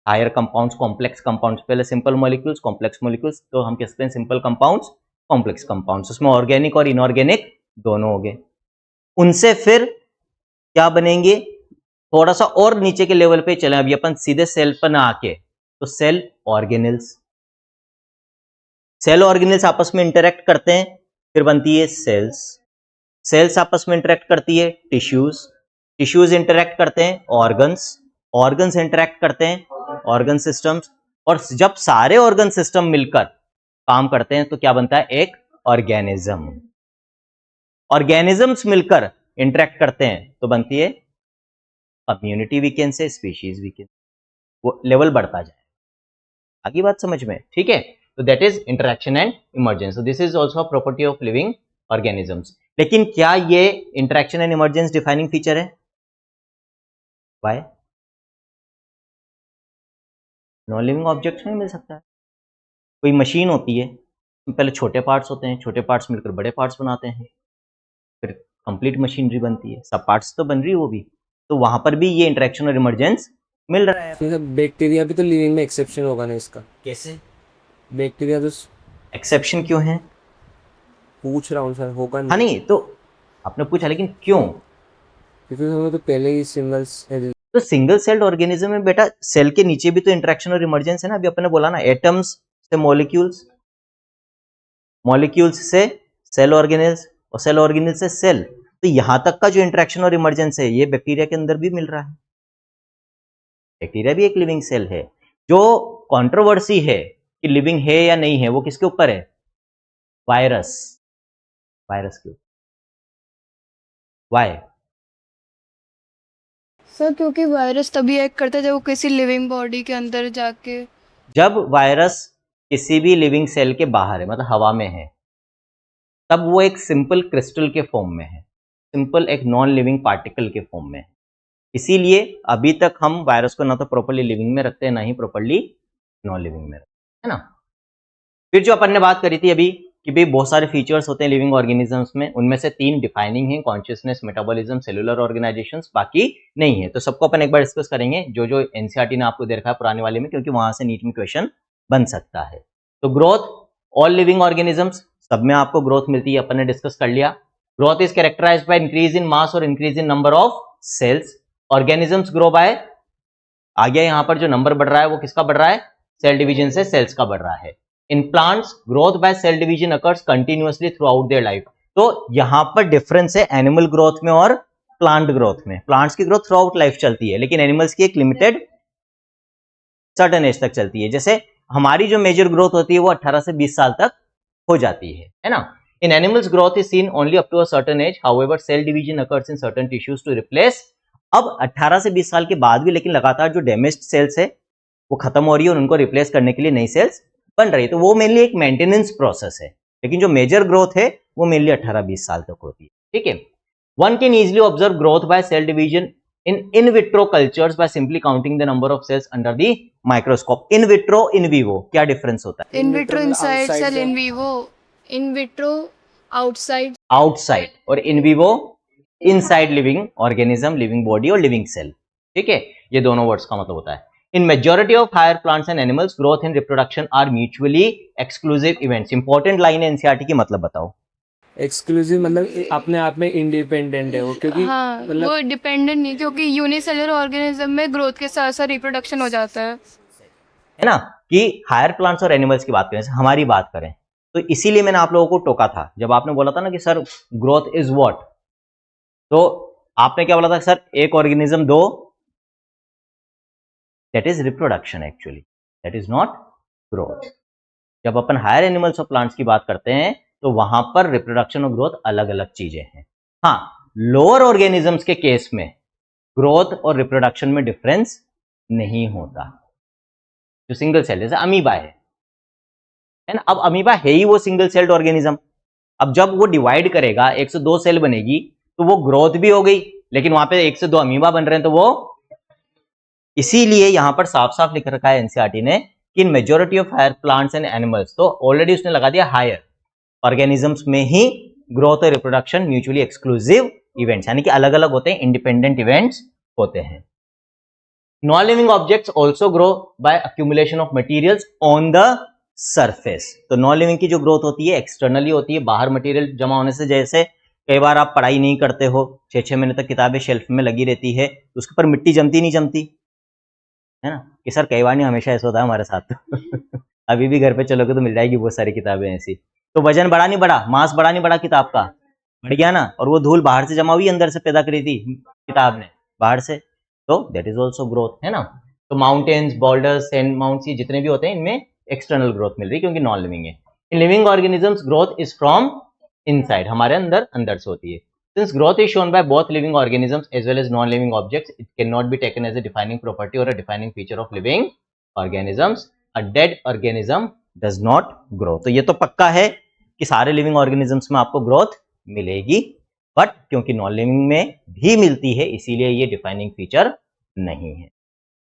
higher compounds, complex compounds, पहले सिंपल मॉलिक्यूल्स, कॉम्प्लेक्स मॉलिक्यूल्स, तो हम कहते हैं सिंपल कंपाउंड्स, कॉम्प्लेक्स कंपाउंड्स, उसमें ऑर्गेनिक और इनऑर्गेनिक दोनों हो गए। उनसे फिर क्या बनेंगे, थोड़ा सा और नीचे के लेवल पे चले, अभी अपन सीधे सेल पर ना आके, तो सेल ऑर्गेनल्स, सेल ऑर्गेनल्स आपस में इंटरेक्ट करते हैं, फिर बनती है सेल्स, सेल्स आपस में इंटरेक्ट करती है टिश्यूज, टिश्यूज इंटरेक्ट करते हैं ऑर्गन्स, ऑर्गन्स इंटरेक्ट करते हैं ऑर्गन सिस्टम्स, और जब सारे ऑर्गन सिस्टम मिलकर काम करते हैं तो क्या बनता है, एक ऑर्गेनिज्म। ऑर्गेनिजम्स मिलकर इंटरेक्ट करते हैं तो बनती है community, we can say species, we can, वो लेवल बढ़ता जाए। आगे बात समझ में, ठीक है। तो that is interaction and emergence, this is also a property of living organisms. लेकिन क्या ये interaction and emergence defining feature है? व्हाई? नॉन लिविंग ऑब्जेक्ट्स में मिल सकता है। कोई मशीन होती है, पहले छोटे पार्ट्स होते हैं, छोटे पार्ट्स मिलकर बड़े पार्ट्स बनाते हैं, फिर कंप्लीट मशीनरी बनती है, सब पार्ट्स तो बन रही है वो भी, तो वहां पर भी ये इंटरेक्शन और इमर्जेंस मिल रहा है। बैक्टीरिया भी तो लिविंग में एक्सेप्शन होगा ना इसका? कैसे बैक्टीरिया तो एक्सेप्शन क्यों है? पूछ रहा हूँ सर, होगा हाँ नहीं, तो आपने पूछा, लेकिन क्यों? क्योंकि हमें तो पहले ही सिंगल्स, तो सिंगल सेल्ड ऑर्गेनिज्म में बेटा सेल के नीचे भी तो इंटरेक्शन और इमर्जेंस है ना। अभी अपने बोला ना, एटम्स से मॉलिक्यूल्स, मॉलिक्यूल्स से सेल ऑर्गेनेल्स, और सेल ऑर्गेनेल से सेल, तो यहां तक का जो इंटरेक्शन और इमर्जेंस है ये बैक्टीरिया के अंदर भी मिल रहा है। बैक्टीरिया भी एक लिविंग सेल है। जो कंट्रोवर्सी है कि लिविंग है या नहीं है, वो किसके ऊपर है? वायरस, वायरस के ऊपर। वाई? सर क्योंकि वायरस तभी एक्ट करता है जब वो किसी लिविंग बॉडी के अंदर जाके, जब वायरस किसी भी लिविंग सेल के बाहर है, मतलब हवा में है, तब वो एक सिंपल क्रिस्टल के फॉर्म में है, सिंपल एक नॉन लिविंग पार्टिकल के फॉर्म में है। इसीलिए अभी तक हम वायरस को ना तो प्रॉपर्ली लिविंग में रखते हैं, ना ही प्रॉपर्ली नॉन लिविंग में रखते हैं, है ना। फिर जो अपन ने बात करी थी अभी कि भाई बहुत सारे फीचर्स होते हैं लिविंग ऑर्गेनिजम्स में, उनमें से 3 डिफाइनिंग है, कॉन्शियसनेस, मेटाबॉलिज्म, सेलुलर ऑर्गेनाइजेशंस, बाकी नहीं है। तो सबको अपन एक बार डिस्कस करेंगे, जो जो एनसीईआरटी ने आपको दे रखा है पुराने वाले में, क्योंकि वहां से नीट में क्वेश्चन बन सकता है। तो ग्रोथ, ऑल लिविंग ऑर्गेनिजम्स, सब में आपको ग्रोथ मिलती है, अपन ने डिस्कस कर लिया। Growth is characterised by increase in mass और increase in number of cells. Organisms grow by, आ गया यहाँ पर जो नंबर बढ़ रहा है वो किसका बढ़ रहा है? सेल डिवीजन से सेल्स का बढ़ रहा है। In plants growth by cell division occurs continuously throughout their life. तो यहां पर डिफरेंस है एनिमल ग्रोथ में और प्लांट ग्रोथ में। प्लांट्स की ग्रोथ थ्रू आउट लाइफ चलती है, लेकिन एनिमल्स की एक लिमिटेड सर्टेन एज तक चलती है। जैसे हमारी जो मेजर ग्रोथ होती है वो 18 से 20 साल तक हो जाती है ना। In animals growth is seen only up to a certain age, however cell division occurs in certain tissues to replace. अब 18 से 20 साल के बाद भी लेकिन लगातार जो डैमेज्ड सेल्स है वो खत्म हो रही है और उनको रिप्लेस करने के लिए नई सेल्स बन रही है। तो वो मेनली एक मेंटेनेंस प्रोसेस है, लेकिन जो मेजर ग्रोथ है वो मेनली 18-20 साल तक होती है, ठीक है। One can easily observe growth by cell division in vitro cultures by simply counting the number of cells under the microscope. In vitro, in vivo, क्या डिफरेंस होता है? In vitro inside outside cell, the- in vivo in vitro outside. Outside, और in vivo inside living organism, living body और living cell, ठीक है। ये दोनों words का मतलब होता है। In majority of higher plants and animals, growth and reproduction are mutually exclusive events. Important line है एनसीईआरटी की, मतलब बताओ। एक्सक्लूसिव मतलब अपने आप में इंडिपेंडेंट है वो, क्योंकि हाँ, मतलब वो डिपेंडेंट नहीं, क्योंकि यूनिसेलुलर ऑर्गेनिज्म में ग्रोथ के साथ साथ रिप्रोडक्शन हो जाता है ना। कि हायर प्लांट्स और एनिमल्स की बात करें, हमारी बात करें, तो इसीलिए मैंने आप लोगों को टोका था जब आपने बोला था ना कि सर ग्रोथ इज व्हाट, तो आपने क्या बोला था सर? एक ऑर्गेनिज्म दो, that is reproduction actually, that is not growth। जब अपन हायर एनिमल्स और प्लांट्स की बात करते हैं तो वहां पर रिप्रोडक्शन और ग्रोथ अलग अलग चीजें हैं। हाँ, लोअर ऑर्गेनिजम्स के केस में ग्रोथ और रिप्रोडक्शन में डिफरेंस नहीं होता। जो सिंगल सेल, जैसे अमीबा है ना, अब अमीबा है ही वो सिंगल सेल्ड ऑर्गेनिज्म। अब जब वो डिवाइड करेगा 1 से 2 सेल बनेगी, तो वो ग्रोथ भी हो गई, लेकिन वहां पे 1 से 2 अमीबा बन रहे हैं, तो वो इसीलिए यहां पर साफ साफ लिख रखा है एनसीईआरटी ने कि in majority of higher plants and animals, तो ऑलरेडी उसने लगा दिया हायर ऑर्गेनिजम्स में ही ग्रोथ और रिप्रोडक्शन म्यूचुअली एक्सक्लूसिव इवेंट्स, यानी कि अलग अलग होते हैं, इंडिपेंडेंट इवेंट्स होते हैं। Non living objects also grow by accumulation of materials on the surface. तो नॉन लिविंग की जो ग्रोथ होती है एक्सटर्नली होती है, बाहर मटेरियल जमा होने से। जैसे कई बार आप पढ़ाई नहीं करते हो, 6-6 महीने तक किताबें शेल्फ में लगी रहती है, तो उसके ऊपर मिट्टी जमती नहीं जमती है ना, कि सर कई बार नहीं, हमेशा ऐसा होता है हमारे साथ तो अभी भी घर पे चलोगे तो मिल जाएगी बहुत सारी किताबें ऐसी। तो वजन बढ़ा नहीं बढ़ा, मास बढ़ा नहीं बढ़ा किताब का, बढ़ गया ना, और वो धूल बाहर से जमा हुई, अंदर से पैदा करी थी किताब ने बाहर से, तो दैट इज ऑल्सो ग्रोथ, है ना। तो माउंटेन्स, बॉल्डर्स, सैंड माउंट्स, ये जितने भी होते हैं इनमें एक्सटर्नल ग्रोथ मिल रही है क्योंकि नॉन लिविंग है। इन living organisms growth is from inside, हमारे अंदर से होती है। Since growth is shown by both living organisms as well as non-living objects, it cannot be taken as a defining property or a defining feature of living organisms. A dead organism does not grow. तो ये तो पक्का है कि सारे living organisms में आपको growth मिलेगी, बट क्योंकि नॉन लिविंग में भी मिलती है इसीलिए ये डिफाइनिंग फीचर नहीं है।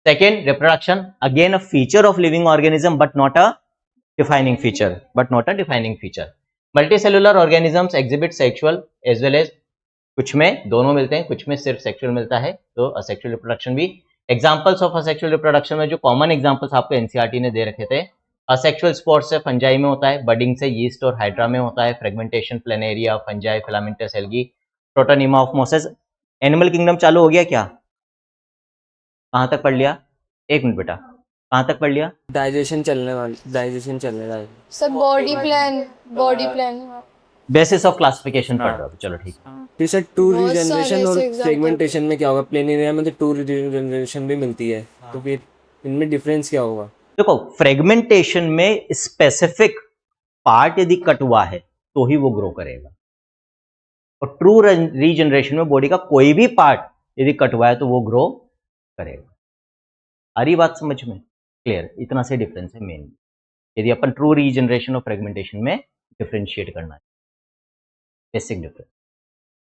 Second, reproduction, again a feature of living organism but not a defining feature. Multicellular organisms exhibit sexual as well as, कुछ में दोनों मिलते हैं, कुछ में सिर्फ सेक्सुअल मिलता है, तो असेक्सुअल रिप्रोडक्शन भी। एग्जांपल्स ऑफ असेक्सुअल रिप्रोडक्शन में जो कॉमन एग्जांपल्स आपको एनसीईआरटी ने दे रखे थे, असेक्सुअल स्पोर्स से फंजाई में होता है, बडिंग से यीस्ट और हाइड्रा में होता है, fragmentation planaria, fungi, filamentous algae, protonema of Moses. Animal kingdom चालू हो गया क्या? कहां तक पढ़ लिया? 1 मिनट बेटा, कहां तक पढ़ लिया? डाइजेशन चलने वाला है। Sir body plan basis of classification पढ़ रहा हूं, चलो ठीक है। फिर सर टू बहुत रीजनरेशन सारे और ऐसे example- फ्रेगमेंटेशन में क्या होगा? प्लेन एरिया में तो टू रीजनरेशन भी मिलती है, तो फिर इनमें डिफरेंस क्या होगा? देखो, फ्रेगमेंटेशन में स्पेसिफिक पार्ट यदि कट हुआ है तो ही वो ग्रो करेगा, और ट्रू रीजनरेशन में बॉडी का कोई भी पार्ट यदि कट हुआ है तो वो ग्रो करेगा। आ रही बात समझ में? क्लियर? इतना से डिफरेंस है मेन, यदि अपन ट्रू रीजनरेशन और फ्रेगमेंटेशन में डिफरेंशिएट करना है, बेसिक डिफरेंस,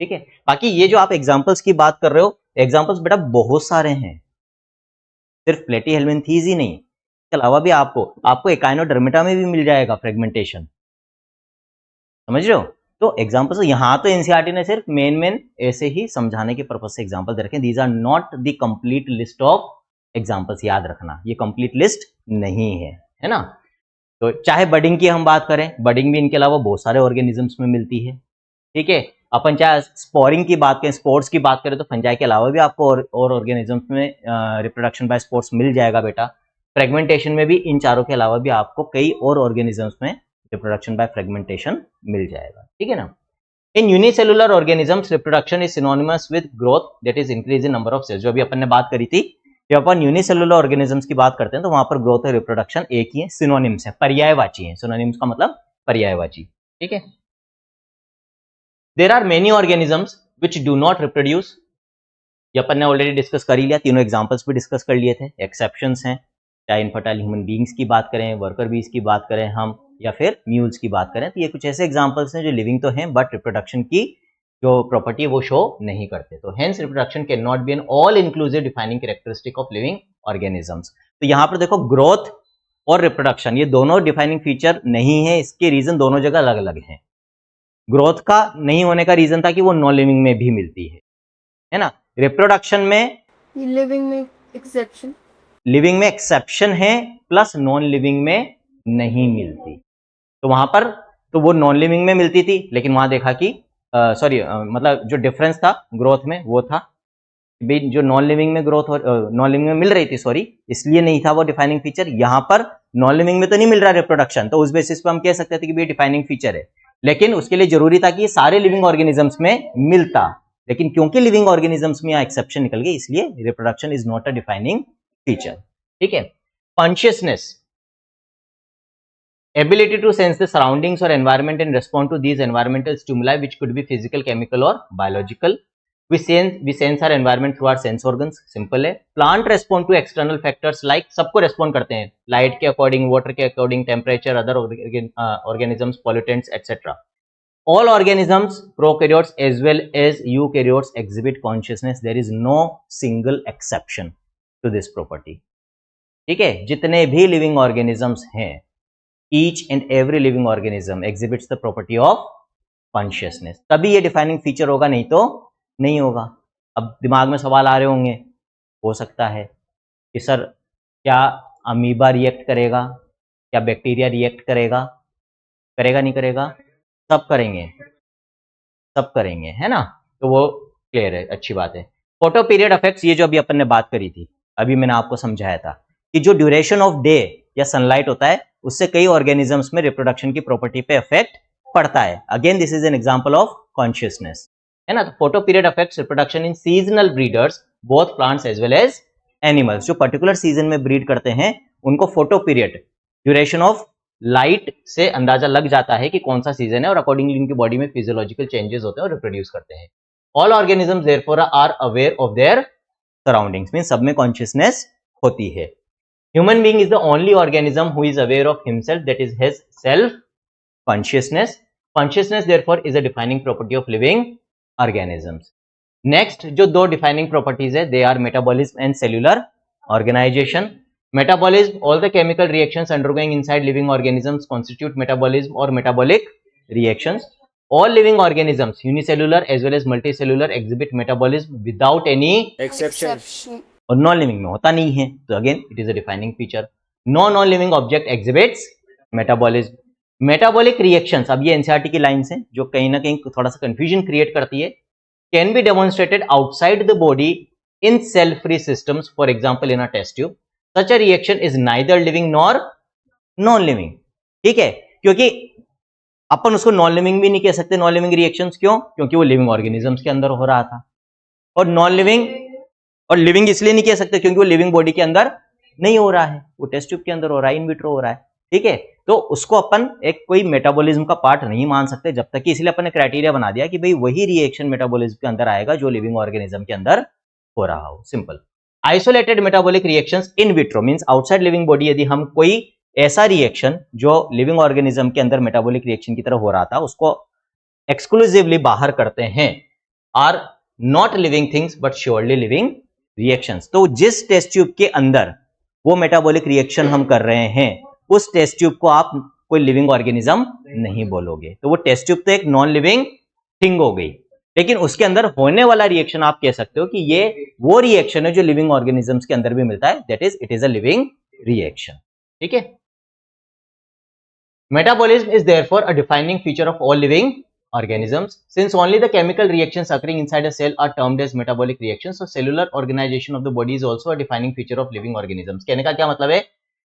ठीक है। बाकी ये जो आप एग्जांपल्स की बात कर रहे हो, एग्जांपल्स बेटा बहुत सारे हैं, सिर्फ प्लेटीहेल्मिन्थीज ही नहीं, इसके अलावा भी आपको एकाइनोडर्मिटा में भी मिल जाएगा फ्रेगमेंटेशन, समझ रहे हो। तो एग्जांपल्स यहाँ तो एनसीईआरटी ने सिर्फ मेन ऐसे ही समझाने के पर्पज से एग्जांपल दे रखे। These are not the complete list of examples, याद रखना ये कंप्लीट लिस्ट नहीं है ना। तो चाहे बडिंग की हम बात करें, बडिंग भी इनके अलावा बहुत सारे ऑर्गेनिजम्स में मिलती है, ठीक है। अपन चाहे स्पोरिंग की बात करें, स्पोर्ट्स की बात करें, तो फंजाई के अलावा भी आपको और ऑर्गेनिजम्स में रिप्रोडक्शन बाय स्पोर्ट्स मिल जाएगा बेटा। फ्रेगमेंटेशन में भी इन चारों के अलावा भी आपको कई और ऑर्गेनिजम्स में रिप्रोडक्शन बाय फ्रेगमेंटेशन मिल जाएगा, ठीक है ना। In unicellular organisms reproduction is synonymous with growth, that is increase in number of cells. जो अभी अपन ने बात करी थी, जब अपन यूनिसेलुलर ऑर्गेनिजम्स की बात करते हैं तो वहां पर ग्रोथ और रिप्रोडक्शन एक ही है, सिनोनिम्स है, पर्यायवाची है। सिनोनिम्स का मतलब पर्यायवाची, ठीक है। There are many organisms which do not reproduce, ये अपन ने ऑलरेडी डिस्कस कर ही लिया, तीनों एग्जांपल्स भी डिस्कस कर लिए थे। एक्सेप्शंस हैं, चाहे इनफर्टाइल ह्यूमन बीइंग्स की बात करें, वर्कर बीज की बात करें हम, या फिर म्यूल्स की बात करें, तो ये कुछ ऐसे एग्जांपल्स हैं जो लिविंग तो हैं बट रिप्रोडक्शन की जो प्रॉपर्टी है वो शो नहीं करते। तो hence reproduction can not be an all inclusive defining characteristic of living organisms. तो यहाँ पर देखो, ग्रोथ और रिप्रोडक्शन ये दोनों डिफाइनिंग फीचर नहीं है, इसके रीजन दोनों जगह अलग अलग हैं। ग्रोथ का नहीं होने का रीजन था कि वो नॉन लिविंग में भी मिलती है ना। रिप्रोडक्शन में लिविंग में एक्सेप्शन, लिविंग में एक्सेप्शन है, प्लस नॉन लिविंग में नहीं मिलती। तो वहां पर तो वो नॉन लिविंग में मिलती थी, लेकिन वहां देखा कि मतलब जो डिफरेंस था ग्रोथ में वो था जो नॉन लिविंग में ग्रोथ नॉन लिविंग में मिल रही थी, सॉरी, इसलिए नहीं था वो डिफाइनिंग फीचर। यहाँ पर नॉन लिविंग में तो नहीं मिल रहा रिप्रोडक्शन, तो उस बेसिस पे हम कह सकते थे कि ये डिफाइनिंग फीचर है, लेकिन उसके लिए जरूरी था कि ये सारे लिविंग ऑर्गेनिजम्स में मिलता, लेकिन क्योंकि लिविंग ऑर्गेनिजम्स में यहाँ एक्सेप्शन निकल गई इसलिए reproduction is not a defining feature, ठीक है। Consciousness, ability to sense the surroundings or environment and respond to these environmental stimuli which could be physical, chemical or biological. we sense our environment through our sense organs, simple है. Plant respond to external factors like सबको respond करते हैं, light के according, water के according, temperature, other organisms, pollutants, etc. All organisms, prokaryotes as well as eukaryotes exhibit consciousness. There is no single exception to this property. ठीक है, जितने भी living organisms हैं, each and every living organism exhibits the property of consciousness. तभी ये defining feature होगा, नहीं तो नहीं होगा. अब दिमाग में सवाल आ रहे होंगे, हो सकता है कि सर क्या अमीबा रिएक्ट करेगा, क्या बैक्टीरिया रिएक्ट करेगा, करेगा नहीं करेगा? सब करेंगे, सब करेंगे, है ना. तो वो क्लियर है, अच्छी बात है. फोटो पीरियड इफेक्ट्स, ये जो अभी अपन ने बात करी थी, अभी मैंने आपको समझाया था कि जो ड्यूरेशन ऑफ डे या सनलाइट होता है उससे कई ऑर्गेनिजम्स में रिप्रोडक्शन की प्रॉपर्टी पे इफेक्ट पड़ता है. Again this is an example of consciousness, है ना. तो photoperiod affects reproduction in seasonal breeders, both plants as well as animals. जो पर्टिकुलर सीजन में ब्रीड करते हैं उनको photoperiod, duration of light से अंदाजा लग जाता है कि कौन सा सीजन है और अकॉर्डिंगली उनकी बॉडी में फिजियोलॉजिकल चेंजेस होते हैं और रिप्रोड्यूस करते हैं. All organisms therefore are aware of their surroundings, means सब में कॉन्शियसनेस होती है. Human being is the only organism who is aware of himself, that is his self consciousness. Consciousness therefore is a defining property of living organisms. Next जो दो defining properties है, they are metabolism and cellular organization. Metabolism, all the chemical reactions undergoing inside living organisms constitute metabolism or metabolic reactions. All living organisms, unicellular as well as multicellular, exhibit metabolism without any exception. और non living में होता नहीं है, तो again it is a defining feature. Non living object exhibits metabolism. Metabolic reactions, अब ये NCERT की lines हैं जो कहीं ना कहीं थोड़ा सा कंफ्यूजन क्रिएट करती है. Can be demonstrated outside the body in cell free systems, for example in a test tube. Such a reaction is neither living nor non living. ठीक है, क्योंकि अपन उसको नॉन लिविंग भी नहीं कह सकते. नॉन लिविंग रिएक्शंस क्यों? क्योंकि वो लिविंग ऑर्गेनिजम्स के अंदर हो रहा था. और नॉन लिविंग और लिविंग इसलिए नहीं कह सकते क्योंकि वो लिविंग बॉडी के अंदर नहीं हो रहा है, वो टेस्ट ट्यूब के अंदर हो रहा है, इन विट्रो हो रहा है. ठीक है, तो उसको अपन एक कोई मेटाबॉलिज्म का पार्ट नहीं मान सकते जब तक कि, इसलिए अपन ने क्राइटेरिया बना दिया कि भाई वही रिएक्शन मेटाबॉलिज्म के अंदर आएगा जो लिविंग ऑर्गेनिज्म के अंदर हो रहा हो. Simple. Isolated metabolic reactions in vitro means outside living body. यदि हम कोई ऐसा रिएक्शन जो लिविंग ऑर्गेनिज्म के अंदर मेटाबॉलिक रिएक्शन की तरह हो रहा था उसको एक्सक्लूसिवली बाहर करते हैं, are not living things but surely living reactions. तो जिस टेस्ट ट्यूब के अंदर वो मेटाबॉलिक रिएक्शन हम कर रहे हैं उस टेस्ट ट्यूब को आप कोई लिविंग ऑर्गेनिज्म नहीं बोलोगे. तो वो टेस्ट ट्यूब तो एक नॉन लिविंग थिंग हो गई, लेकिन उसके अंदर होने वाला रिएक्शन आप कह सकते हो कि ये वो रिएक्शन है जो लिविंग ऑर्गेनिजम्स के अंदर भी मिलता है, that is it is a living reaction. ठीक है. Metabolism is therefore a defining feature of all living organisms. Since only the chemical reactions occurring inside a cell are termed as metabolic reactions, so cellular organization of the body is also a defining feature of living organisms. कहने का क्या मतलब है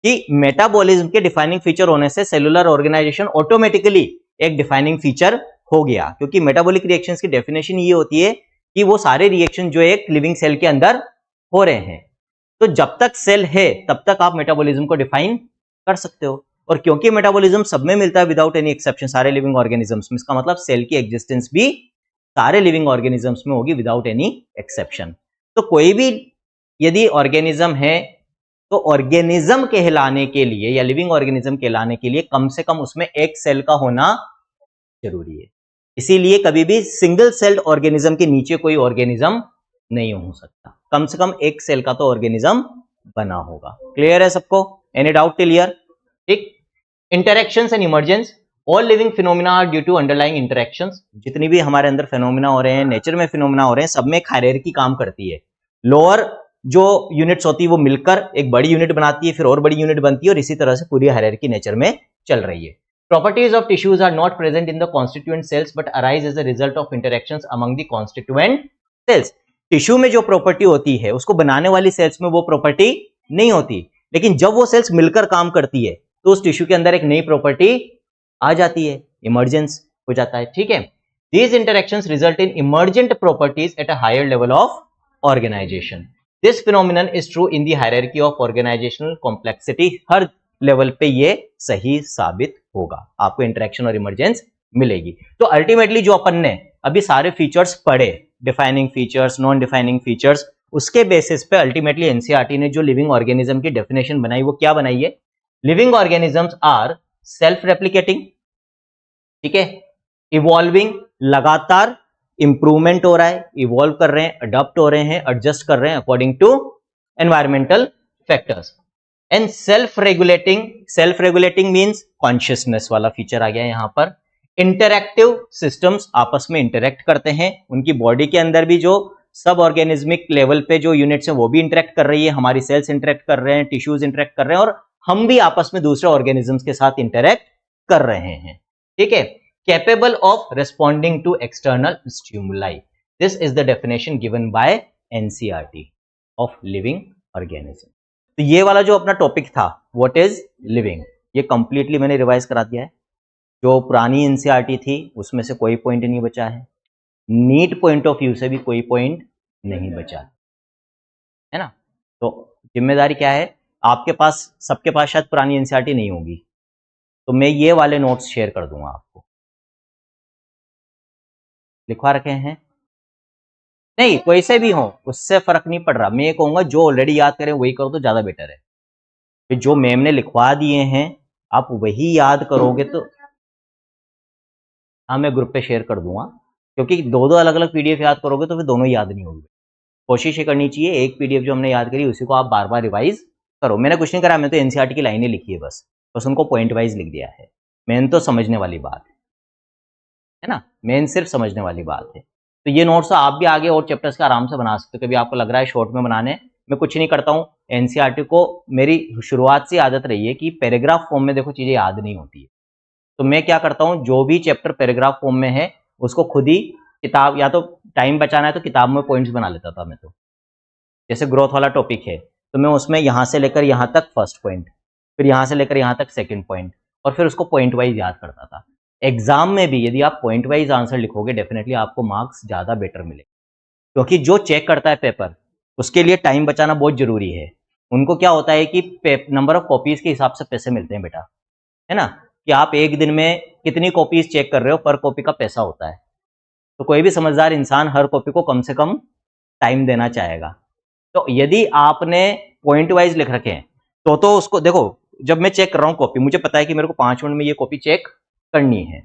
कि metabolism के defining feature होने से cellular organisation automatically एक डिफाइनिंग फीचर हो गया, क्योंकि मेटाबॉलिक रिएक्शंस की डेफिनेशन ये होती है कि वो सारे रिएक्शन जो एक लिविंग सेल के अंदर हो रहे हैं. तो जब तक सेल है तब तक आप मेटाबॉलिज्म को डिफाइन कर सकते हो. और क्योंकि मेटाबॉलिज्म सब में मिलता है विदाउट एनी एक्सेप्शन सारे लिविंग ऑर्गेनिजम्स में, इसका मतलब सेल की एग्जिस्टेंस भी सारे लिविंग ऑर्गेनिजम्स में होगी विदाउट एनी एक्सेप्शन. तो कोई भी यदि ऑर्गेनिज्म है तो ऑर्गेनिज्म कहलाने के लिए या लिविंग ऑर्गेनिज्म कहलाने के लिए कम से कम उसमें एक सेल का होना जरूरी है. इसीलिए कभी भी सिंगल सेल्ड ऑर्गेनिज्म के नीचे कोई ऑर्गेनिज्म नहीं हो सकता, कम से कम एक सेल का तो ऑर्गेनिज्म बना होगा. क्लियर है सबको? Any doubt till here? ठीक. Interactions and emergence. All living phenomena are due to underlying interactions. जितनी भी हमारे अंदर फिनोमिना हो रहे हैं, नेचर में फिनोमिना हो रहे हैं, सब में एक हायरार्की काम करती है. लोअर जो यूनिट्स होती है वो मिलकर एक बड़ी यूनिट बनाती है, फिर और बड़ी यूनिट बनती है, और इसी तरह से पूरी हायरार्की नेचर में चल रही है. Properties of tissues are not present in the constituent cells but arise as a result of interactions among the constituent cells. Tissue में जो प्रॉपर्टी होती है उसको बनाने वाली सेल्स में वो प्रॉपर्टी नहीं होती, लेकिन जब वो सेल्स मिलकर काम करती है तो उस टिश्यू के अंदर एक नई प्रॉपर्टी आ जाती है, इमर्जेंस हो जाता है. ठीक है. These interactions result in emergent properties at a higher level of organisation. This phenomenon is true in the hierarchy of organisational complexity. हर लेवल पे ये सही साबित होगा, आपको इंटरेक्शन और इमर्जेंस मिलेगी. तो अल्टीमेटली जो अपन ने अभी सारे फीचर्स पढ़े defining features, non defining features, उसके बेसिस पे अल्टीमेटली एनसीईआरटी ने जो लिविंग ऑर्गेनिज्म की डेफिनेशन बनाई वो क्या बनाई है? Living organisms are self replicating, ठीक है, इवॉल्विंग, लगातार इंप्रूवमेंट हो रहा है, इवॉल्व कर रहे हैं, अडॉप्ट हो रहे हैं, एडजस्ट कर रहे हैं according to environmental factors, and self regulating means consciousness वाला फीचर आ गया यहां पर। इंटरैक्टिव सिस्टम्स आपस में इंटरैक्ट करते हैं, उनकी बॉडी के अंदर भी जो सब ऑर्गेनिज्मिक लेवल पे जो यूनिट्स हैं वो भी इंटरैक्ट कर रही है, हमारी सेल्स इंटरैक्ट कर रहे हैं, टिश्यूज इंटरैक्ट कर रहे हैं, और हम भी आपस में दूसरे ऑर्गेनिजम्स के साथ इंटरैक्ट कर रहे हैं, ठीक है। Capable of responding to external stimuli, this is the definition given by NCERT of living organism. तो ये वाला जो अपना टॉपिक था व्हाट इज लिविंग, ये कंप्लीटली मैंने रिवाइज करा दिया है। जो पुरानी एनसीईआरटी थी उसमें से कोई पॉइंट नहीं बचा है, नीट पॉइंट ऑफ व्यू से भी कोई पॉइंट नहीं बचा है ना। तो जिम्मेदारी क्या है, आपके पास, सबके पास शायद पुरानी एनसीईआरटी नहीं होगी, तो मैं ये वाले नोट्स शेयर कर दूंगा आपको, लिखवा रखे हैं, नहीं कोई से भी हो उससे फर्क नहीं पड़ रहा। मैं ये कहूंगा जो ऑलरेडी याद करें वही करो तो ज्यादा बेटर है, फिर जो मैम ने लिखवा दिए हैं आप वही याद करोगे तो। हाँ मैं ग्रुप पे शेयर कर दूंगा, क्योंकि दो दो अलग अलग पीडीएफ याद करोगे तो फिर दोनों याद नहीं होगी। कोशिश ये करनी चाहिए एक पीडीएफ जो हमने याद करी उसी को आप बार बार रिवाइज करो। मैंने कुछ नहीं करा, मैं तो एनसीईआरटी की लाइनें लिखी है बस उनको पॉइंट वाइज लिख दिया है। मेन तो समझने वाली बात है ना, मेन सिर्फ समझने वाली बात है। तो ये नोट्स आप भी आगे और चैप्टर्स का आराम से बना सकते हो। कभी आपको लग रहा है शॉर्ट में बनाने, मैं कुछ नहीं करता हूँ, एनसीईआरटी को मेरी शुरुआत से आदत रही है कि पैराग्राफ फॉर्म में देखो चीजें याद नहीं होती है, तो मैं क्या करता हूँ जो भी चैप्टर पैराग्राफ फॉर्म में है उसको खुद ही किताब, या तो टाइम बचाना है तो किताब में पॉइंट्स बना लेता था मैं। तो जैसे ग्रोथ वाला टॉपिक है तो मैं उसमें यहाँ से लेकर यहाँ तक फर्स्ट पॉइंट, फिर यहाँ से लेकर यहाँ तक सेकंड पॉइंट, और फिर उसको पॉइंट वाइज याद करता था। एग्जाम में भी यदि आप पॉइंट वाइज आंसर लिखोगे डेफिनेटली आपको मार्क्स ज़्यादा बेटर मिले, क्योंकि जो चेक करता है पेपर उसके लिए टाइम बचाना बहुत जरूरी है। उनको क्या होता है कि नंबर ऑफ कॉपीज के हिसाब से पैसे मिलते हैं बेटा, है ना, कि आप एक दिन में कितनी कॉपीज चेक कर रहे हो, पर कॉपी का पैसा होता है। तो कोई भी समझदार इंसान हर कॉपी को कम से कम टाइम देना चाहेगा। तो यदि आपने पॉइंट वाइज लिख रखे हैं तो उसको देखो, जब मैं चेक कर रहा हूँ कॉपी, मुझे पता है कि मेरे को 5 मिनट में ये कॉपी चेक करनी है,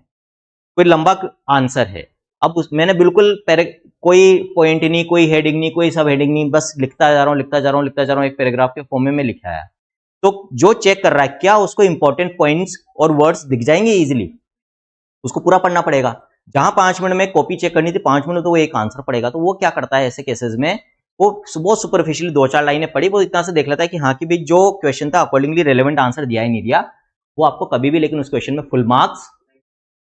कोई लंबा आंसर है, अब मैंने बिल्कुल कोई पॉइंट नहीं, कोई हेडिंग नहीं, कोई सब हेडिंग नहीं, बस लिखता जा रहा हूँ एक पैराग्राफ के फॉर्म में लिखा है। तो जो चेक कर रहा है क्या उसको इंपॉर्टेंट पॉइंट्स और वर्ड्स दिख जाएंगे इजीली, उसको पूरा पढ़ना पड़ेगा। जहां 5 मिनट में कॉपी चेक करनी थी 5 मिनट तो वो एक आंसर पड़ेगा। तो वो क्या करता है ऐसे केसेस में, वो बहुत सुपरफिशियली 2-4 लाइनें पढ़ी, वो इतना से देख लेता है कि हाँ कि भाई जो क्वेश्चन था अकॉर्डिंगली रेलेवेंट आंसर दिया ही नहीं दिया, वो आपको कभी भी लेकिन उस क्वेश्चन में फुल मार्क्स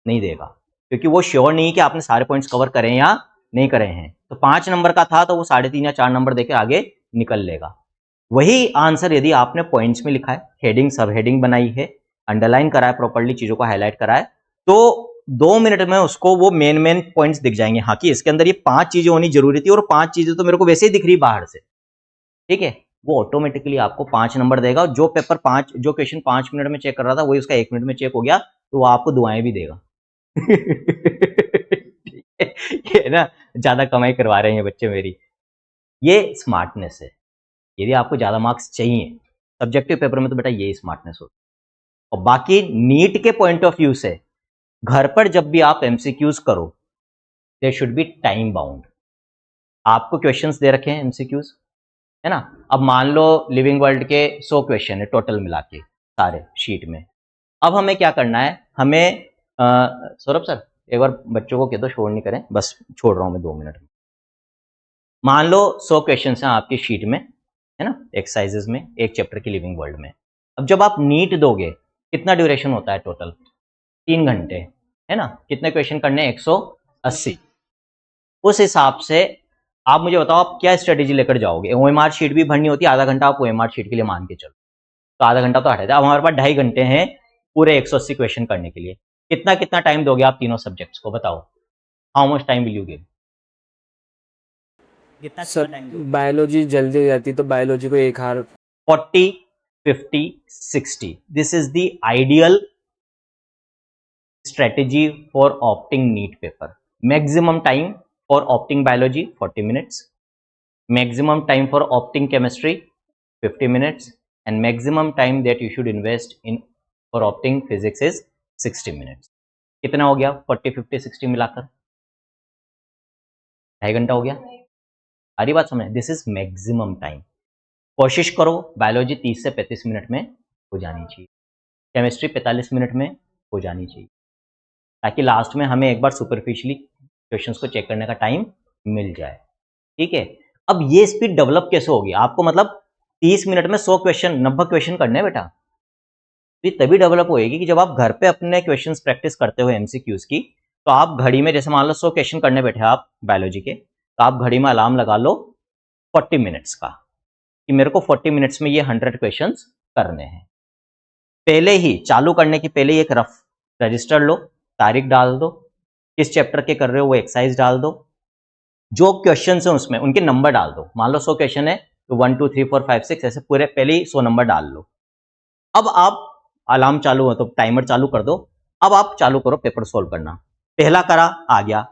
नहीं देगा, क्योंकि वो श्योर नहीं कि आपने सारे पॉइंट्स कवर करें या नहीं करे हैं। तो 5 नंबर का था तो वो 3.5 या 4 नंबर देकर आगे निकल लेगा। वही आंसर यदि आपने पॉइंट्स में लिखा है, हेडिंग सब हेडिंग बनाई है, अंडरलाइन करा है, प्रॉपर्ली चीजों को हाईलाइट करा है, तो 2 मिनट में उसको वो मेन पॉइंट्स दिख जाएंगे, हाँ कि इसके अंदर ये 5 चीजें होनी जरूरी थी और 5 चीजें तो मेरे को वैसे ही दिख रही बाहर से, ठीक है। वो ऑटोमेटिकली आपको 5 नंबर देगा, और जो क्वेश्चन 5 मिनट में चेक कर रहा था वही उसका 1 मिनट में चेक हो गया, तो वो आपको दुआएं भी देगा। ये ना ज्यादा कमाई करवा रहे हैं बच्चे मेरी, ये स्मार्टनेस है। यदि आपको ज्यादा मार्क्स चाहिए सब्जेक्टिव पेपर में तो बेटा ये स्मार्टनेस होती है। और बाकी नीट के पॉइंट ऑफ व्यू से घर पर जब भी आप एमसीक्यूज करो there should be time bound. आपको क्वेश्चंस दे रखे हैं एमसीक्यूज, है ना। अब मान लो लिविंग वर्ल्ड के 100 क्वेश्चन है टोटल मिला के सारे शीट में। अब हमें क्या करना है, हमें सौरभ सर एक बार बच्चों को कह दो शोर नहीं करें, बस छोड़ रहा हूं मैं 2 मिनट में। मान लो 100 क्वेश्चन हैं आपकी शीट में, है ना, एक्सरसाइजेज में, एक चैप्टर की लिविंग वर्ल्ड में। अब जब आप नीट दोगे कितना ड्यूरेशन होता है टोटल, 3 घंटे, है ना। कितने क्वेश्चन करने, 180। उस हिसाब से आप मुझे बताओ आप क्या स्ट्रेटेजी लेकर जाओगे। ओएमआर शीट भी भरनी होती है, आधा घंटा आप ओएमआर शीट के लिए मान के चलो, तो आधा घंटा तो हटा जाए। अब हमारे पास 2.5 घंटे हैं पूरे 180 क्वेश्चन करने के लिए। कितना टाइम दोगे आप तीनों सब्जेक्ट्स को, बताओ how much time will you give. Sir biology जल्दी हो जाती तो बायोलॉजी को 1 हार 40, 50, 60 this is the ideal strategy for opting NEET paper. Maximum time for opting biology 40 minutes, maximum time for opting chemistry 50 minutes, and maximum time that you should invest in for opting physics is 60 minutes. कितना हो गया 40, 50, 60 मिलाकर? 2.5 घंटा हो गया। सारी बात समझ, दिस इज मैक्सिमम टाइम। कोशिश करो बायोलॉजी 30 से 35 मिनट में हो जानी चाहिए, केमिस्ट्री 45 मिनट में हो जानी चाहिए, ताकि लास्ट में हमें एक बार सुपरफिशियली क्वेश्चंस को चेक करने का टाइम मिल जाए। ठीक है, अब ये स्पीड डेवलप कैसे होगी? आपको मतलब 30 मिनट में 100 क्वेश्चन 90 क्वेश्चन करने हैं बेटा। तो ये तभी डेवलप होएगी कि जब आप घर पे अपने क्वेश्चंस प्रैक्टिस करते हो एमसीक्यूज की, तो आप घड़ी में, जैसे मान लो 100 क्वेश्चन करने बैठे आप बायोलॉजी के, तो आप घड़ी में अलार्म लगा लो 40 मिनट्स का, कि मेरे को 40 मिनट्स में ये 100 क्वेश्चंस करने हैं। पहले ही चालू करने की पहले ही एक रफ रजिस्टर लो, तारीख डाल दो, किस चैप्टर के कर रहे हो वो एक्सरसाइज डाल दो, जो क्वेश्चन है उसमें उनके नंबर डाल दो। मान लो 100 क्वेश्चन है तो 1 2 3 4 5 6 ऐसे पूरे पहले ही 100 नंबर डाल लो। अब आप अलार्म चालू हो तो टाइमर चालू कर दो, अब आप चालू करो पेपर सोल्व करना। पहला करा आ गया,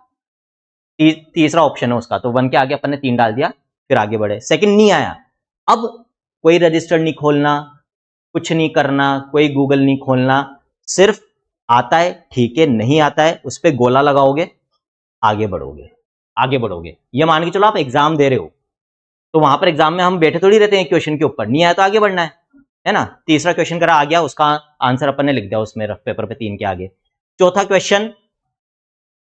तीसरा ऑप्शन है उसका, तो 1 के आगे अपन ने 3 डाल दिया, फिर आगे बढ़े। सेकंड नहीं आया, अब कोई रजिस्टर नहीं खोलना, कुछ नहीं करना, कोई गूगल नहीं खोलना, सिर्फ आता है ठीक है, नहीं आता है उस पर गोला लगाओगे, आगे बढ़ोगे आगे बढ़ोगे। ये मान के चलो आप एग्जाम दे रहे हो, तो वहां पर एग्जाम में हम बैठे थोड़ी रहते हैं क्वेश्चन के ऊपर, नहीं आया तो आगे बढ़ना है ना। तीसरा क्वेश्चन करा आ गया, उसका आंसर अपन ने लिख दिया उसमें रफ पेपर पे 3 के आगे। चौथा क्वेश्चन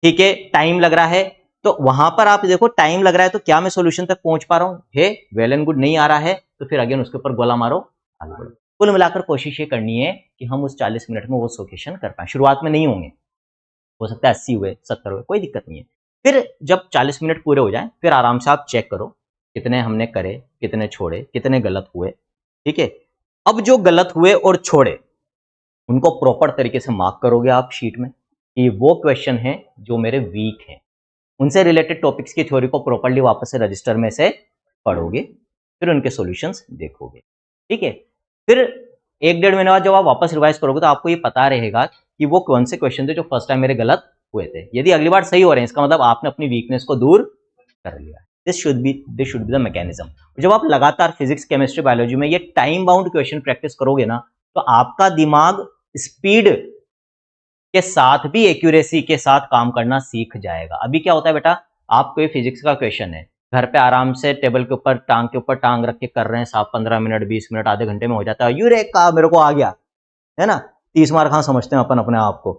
ठीक है, टाइम लग रहा है, तो वहां पर आप देखो टाइम लग रहा है तो क्या मैं सॉल्यूशन तक पहुंच पा रहा हूं, है वेल एंड गुड। नहीं आ रहा है तो फिर अगेन उसके ऊपर गोला मारो, आगे बढ़ो। कुल मिलाकर कोशिश ये करनी है कि हम उस 40 मिनट में वो 100 क्वेश्चन कर पाए। शुरुआत में नहीं होंगे, हो सकता है 80 हुए 70 हुए, कोई दिक्कत नहीं है। फिर जब 40 मिनट पूरे हो जाए फिर आराम से आप चेक करो कितने हमने करे, कितने छोड़े, कितने गलत हुए। ठीक है, अब जो गलत हुए और छोड़े उनको प्रॉपर तरीके से मार्क करोगे आप शीट में कि वो क्वेश्चन है जो मेरे वीक हैं। उनसे रिलेटेड टॉपिक्स की थ्योरी को प्रॉपर्ली वापस से रजिस्टर में से पढ़ोगे, फिर उनके सॉल्यूशंस देखोगे। ठीक है, फिर 1-1.5 महीने बाद जब आप वापस रिवाइज करोगे तो आपको ये पता रहेगा कि वो कौन से क्वेश्चन थे जो फर्स्ट टाइम मेरे गलत हुए थे। यदि अगली बार सही हो रहे हैं इसका मतलब आपने अपनी वीकनेस को दूर कर लिया। This should be the mechanism. जब आप लगातार फिजिक्स, केमिस्ट्री, बायोलॉजी में ये टाइम बाउंड क्वेश्चन प्रैक्टिस करोगे ना, तो आपका दिमाग स्पीड के साथ भी एक्यूरेसी के साथ काम करना सीख जाएगा। अभी क्या होता है बेटा, आप कोई फिजिक्स का क्वेश्चन है, घर पे आराम से टेबल के ऊपर टांग रख के कर रहे हैं, साहब 15 मिनट 20 मिनट आधे घंटे में हो जाता है। यूरे का मेरे को आ गया है ना, 30 मार्क हाँ समझते हैं अपन अपने आप को।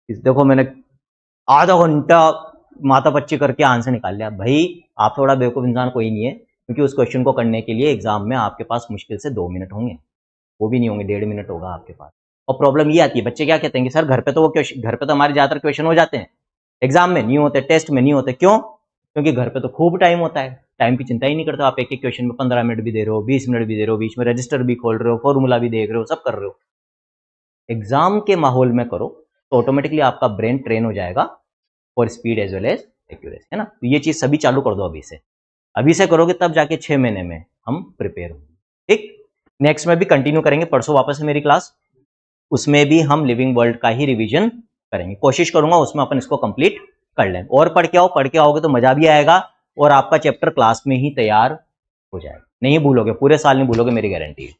देखो मैंने आधा घंटा माता पच्ची करके आंसर निकाल लिया। भाई आप थोड़ा बेवकूफ इंसान कोई नहीं है, क्योंकि उस क्वेश्चन को करने के लिए एग्जाम में आपके पास मुश्किल से 2 मिनट होंगे, वो भी नहीं होंगे, 1.5 मिनट होगा आपके पास। और प्रॉब्लम ये आती है, बच्चे क्या कहते हैं कि सर घर पे तो वो क्वेश्चन, घर पे तो हमारे ज्यादातर क्वेश्चन हो जाते हैं, एग्जाम में नहीं होते, टेस्ट में नहीं होते। क्यों? क्योंकि घर पे तो खूब टाइम होता है, टाइम की चिंता ही नहीं करते। आप एक एक क्वेश्चन में 15 मिनट भी दे रहे हो, 20 मिनट भी दे रहे हो, बीच में रजिस्टर भी खोल रहे हो, फॉर्मूला भी देख रहे हो, सब कर रहे हो। एग्जाम के माहौल में करो तो ऑटोमेटिकली आपका ब्रेन ट्रेन हो जाएगा for speed as well as accuracy, है ना। तो ये चीज सभी चालू कर दो अभी से करोगे तब जाके 6 महीने में हम प्रिपेयर होंगे। ठीक, नेक्स्ट में भी कंटिन्यू करेंगे, परसों वापस है मेरी क्लास, उसमें भी हम लिविंग वर्ल्ड का ही रिवीजन करेंगे। कोशिश करूंगा उसमें अपन इसको कंप्लीट कर लें। और पढ़ के आओगे तो मजा भी आएगा और आपका चैप्टर क्लास में ही तैयार हो जाएगा। नहीं भूलोगे, पूरे साल नहीं भूलोगे, मेरी गारंटी है।